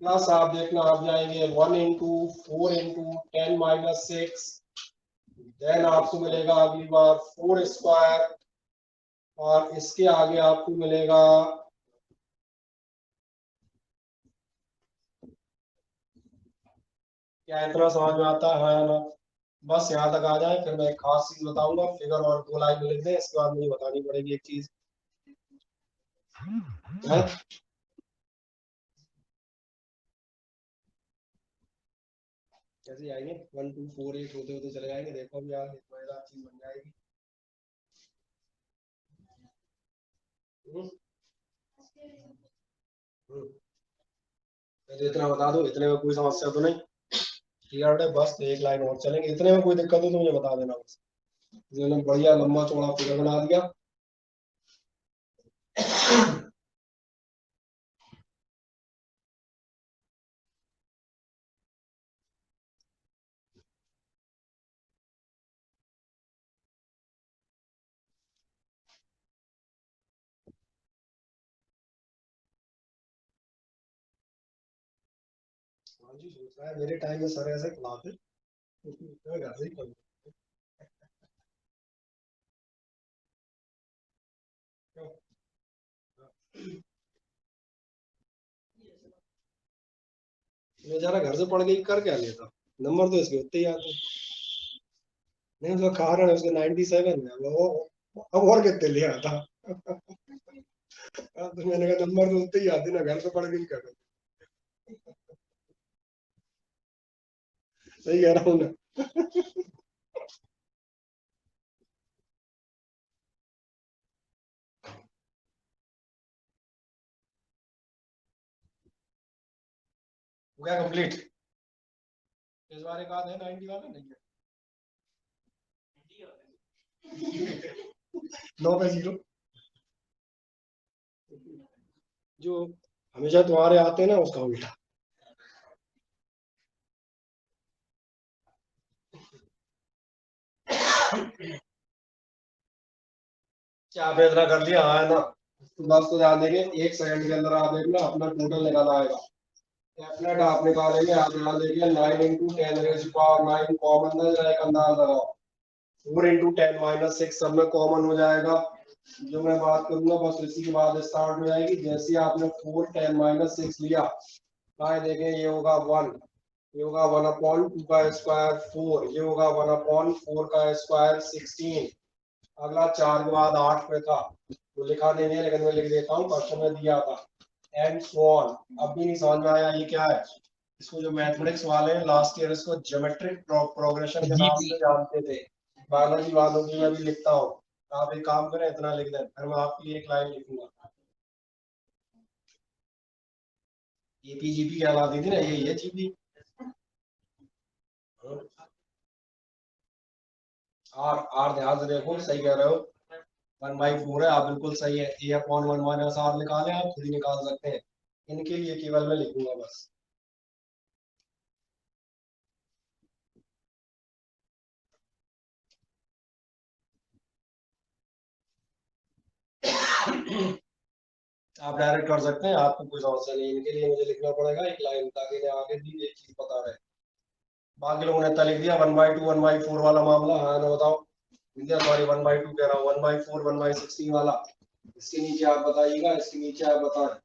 प्लस आप देखना आप जाएंगे 1 × 4 × 10⁻⁶, देन आपको मिलेगा अगली बार 4 स्क्वायर, और इसके आगे आपको मिलेगा, क्या इतना समझ में आता है हाँ या ना, बस यहाँ तक आ जाए, फिर मैं एक खास चीज बताऊंगा, फिगर और 2 लाइन में लिख दें, इसके बाद मुझे बतानी पड़ेगी एक चीज है। कैसे आएंगे 1 2 4 8 होते होते चले जाएंगे। देखो अभी आगे मजेदार चीज बन जाएगी। हम्म, हम्म। तो इतना बता दो, इतने में कोई समस्या तो नहीं? क्लियर है? बस एक लाइन और चलेंगे, इतने में कोई दिक्कत हो तो मुझे बता देना बस। मैंने बढ़िया लंबा चौड़ा फिगर बना दिया। हाँ जी, सोच रहा है मेरे टाइम में सर ऐसे खिलाते, मैं घर से ही कर लूं। क्यों? बेचारा घर से पढ़ के ही कर क्या लेता, नंबर तो इसके उतने ही आते। नहीं, उसका कारण है उसके 97 है वो, अब और कितने ले आता। तो मैंने कहा नंबर तो उतने ही आते ना, घर से पढ़ के ही कर। सही कह रहा हूँ ना? हो गया कंप्लीट? इस बार एक आध है 90 वाला नहीं है? 9 पे 0। जो हमेशा तुम्हारे आते हैं ना उसका उल्टा। क्या फैसला कर लिया? हाँ है ना? तो बस तो ध्यान देंगे, 1 सेकंड के अंदर आप देखना अपना टोटल निकाल आएगा। डेफिनेट आप निकालेंगे, आप ध्यान देंगे 9 इंटू 10 रेज पावर 9 कॉमन है, जरा एक अंदाज लगाओ। 4 इंटू 10 माइनस 6 सब में कॉमन हो जाएगा। जो मैं बात करूंगा बस इसी के बाद स्टार्ट हो जाएगी। जैसे ही आपने 4 10 माइनस 6 लिया, आए देखें ये होगा 1, ये होगा 1 अपॉन 2 का स्क्वायर 4, ये होगा 1 अपॉन 4 का स्क्वायर 16। अगला 4 के बाद 8 पे था, वो लिखा नहीं है लेकिन मैं लिख देता हूँ, क्वेश्चन में दिया था। And so on. अब भी नहीं समझ में आया ये क्या है? इसको जो मैथमेटिक्स वाले हैं लास्ट ईयर इसको ज्योमेट्रिक प्रोग्रेशन के नाम से जानते थे। बायोलॉजी वालों की मैं भी लिखता हूँ। आप एक काम करें, इतना लिख दें, फिर मैं आपके लिए एक लाइन लिखूंगा। एपीजीपी कहलाती थी ना, ये है जीपी। आर आर ध्यान से देखो, सही कह रहे हो। 1/4 है, आप बिल्कुल सही है। ए अपॉन 1 माइनस आर निकालें, आप खुद ही निकाल सकते हैं। इनके लिए केवल मैं लिखूंगा बस। आप डायरेक्ट कर सकते हैं, आपको कोई समस्या नहीं। इनके लिए मुझे लिखना पड़ेगा एक लाइन, ताकि इन्हें आगे भी एक चीज पता रहे। बाकी लोगों ने इतना लिख दिया 1/2 1/4 वाला मामला। हाँ ना, बताओ। सॉरी 1/2 कह रहा हूँ, 1/4 1/16 वाला। इसके नीचे आप बताइएगा, इसके नीचे आप बताएं।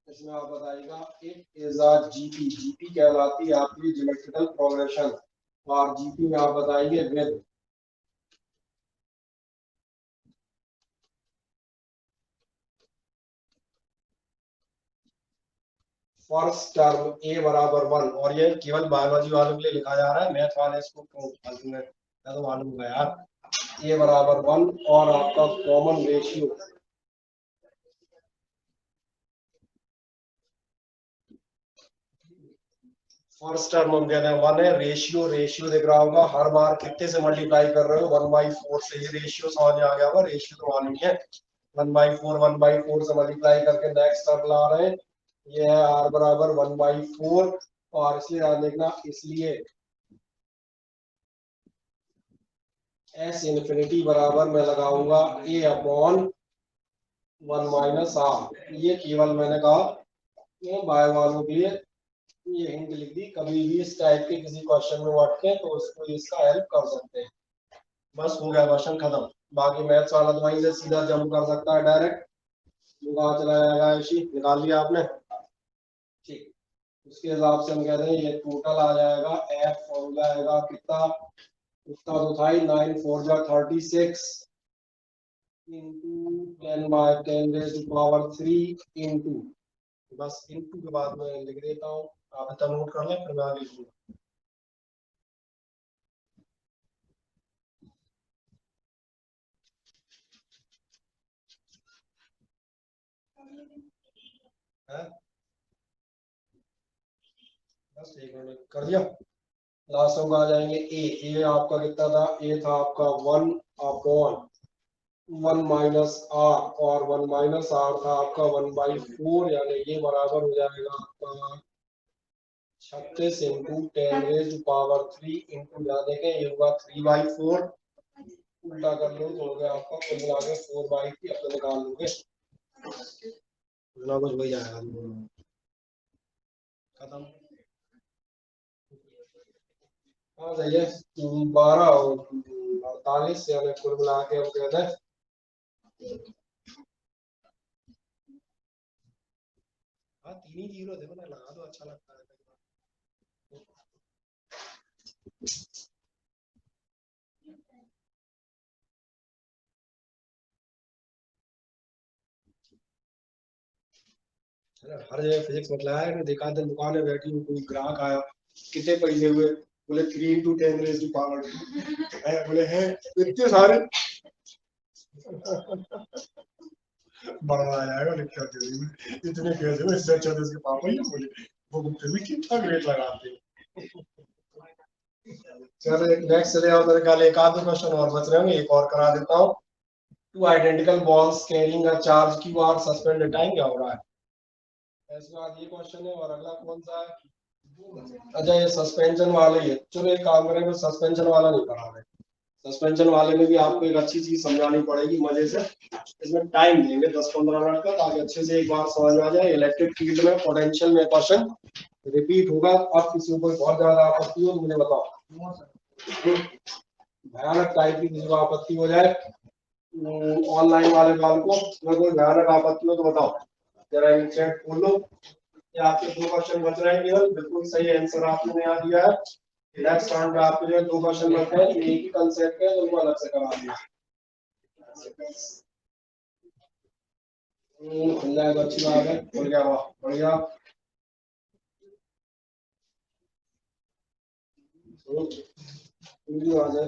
इसमें आप बताइएगा it is a GP. GP कहलाती है आपकी ज्योमेट्रिकल प्रोग्रेशन। और जीपी में आप बताइए विद फर्स्ट टर्म ए बराबर 1। और ये केवल बायोलॉजी वालों के लिए लिखा जा रहा है, मैथ वाले इसको फालतू में तो मालूम होगा यार। ए बराबर 1 और आपका कॉमन रेशियो फर्स्ट टर्म हम कहते हैं 1 है। रेशियो रेशियो दिख रहा होगा, हर बार कितने से मल्टीप्लाई कर रहे हो? 1/4 से। ये रेशियो समझ में आ गया होगा, रेशियो तो मालूम है। 1/4 से मल्टीप्लाई करके नेक्स्ट टर्म ला रहे हैं। ये है आर बराबर 1/4। और इसलिए ध्यान देखना, इसलिए एस इन्फिनिटी बराबर मैं लगाऊंगा ए अपॉन 1 माइनस आर। ये केवल मैंने कहा ये बाय वालों के लिए ये हिंट लिख दी। कभी भी इस टाइप के किसी क्वेश्चन में अटके तो उसको इसका हेल्प कर सकते हैं। बस हो गया, क्वेश्चन खत्म। बाकी मैथ्स वाला तो वहीं से सीधा जंप कर सकता है डायरेक्ट। कहाँ चला जाएगा ऐसी, निकाल लिया आपने? ठीक। उसके हिसाब से हम कहते हैं ये टोटल आ जाएगा, एफ हो जाएगा कितना? उतना तो था ही, 9 4 जा 36 into 10 by 10 raise to power 3 into बस इनटू के बाद में लिख देता हूँ, आप इतना नोट कर लें फिर मैं आगे लिखूंगा। बस एक मिनट कर दिया। लास्ट में आ जाएंगे ए आपका कितना था, ए था आपका 1/1 और 1 - r था आपका 1/4, यानी ये बराबर हो जाएगा आपका 36 इंटू 10⁻³ इंटू जाने के ये हुआ 3/4, उल्टा कर लो तो हो गया आपका कुल मिला के 4/3 अपने निकाल लोगे, कुछ वही जाएगा खत्म। हाँ सही है, 12 और 48 यानी कुल मिला के हम कहते हैं हाँ 3 ही 0 थे, मैंने लगा दो अच्छा लगता है। हर जगह फिजिक्स मतलब है, देखा था दुकान में बैठी हुई कोई ग्राहक आया, कितने पैसे हुए, बोले 3 × 10⁻², बोले हैं इतने सारे बड़ा आ जाएगा लिखा इतने कैसे हुए, इससे अच्छा तो इसके पापा ही बोले, वो फिर भी ठीक ठाक रेट लगाते हैं। चलो नेक्स्ट चले आओ, मेरे ख्याल एक आध क्वेश्चन और बच रहे होंगे, एक और करा देता हूँ। Two identical balls carrying a charge Q R suspended, time क्या हो रहा है? इसके बाद ये क्वेश्चन है और अगला कौन सा है? अच्छा ये सस्पेंशन वाले ही है, चलो एक काम करेंगे, सस्पेंशन वाला नहीं करा रहे, सस्पेंशन वाले में भी आपको एक अच्छी चीज समझानी पड़ेगी मजे से, इसमें टाइम देंगे 10-15 मिनट का ताकि अच्छे से एक बार समझ में आ जाए। इलेक्ट्रिक फील्ड में पोटेंशियल में क्वेश्चन रिपीट होगा, अब किसी को बहुत ज्यादा आपत्ति हो तो मुझे बताओ, भयानक टाइप की किसी को आपत्ति हो जाए ऑनलाइन वाले वाल को, अगर कोई भयानक आपत्ति हो तो बताओ, जरा इन चैट खोल लो। ये आपके 2 क्वेश्चन बच रहे हैं केवल, बिल्कुल सही आंसर आपने यहाँ दिया है। नेक्स्ट राउंड में आपके लिए 2 क्वेश्चन बच गए, एक ही कंसेप्ट है, उनको अलग से करा दिया। खुल जाए तो अच्छी बात है, खुल गया, वाह बढ़िया। आ जाए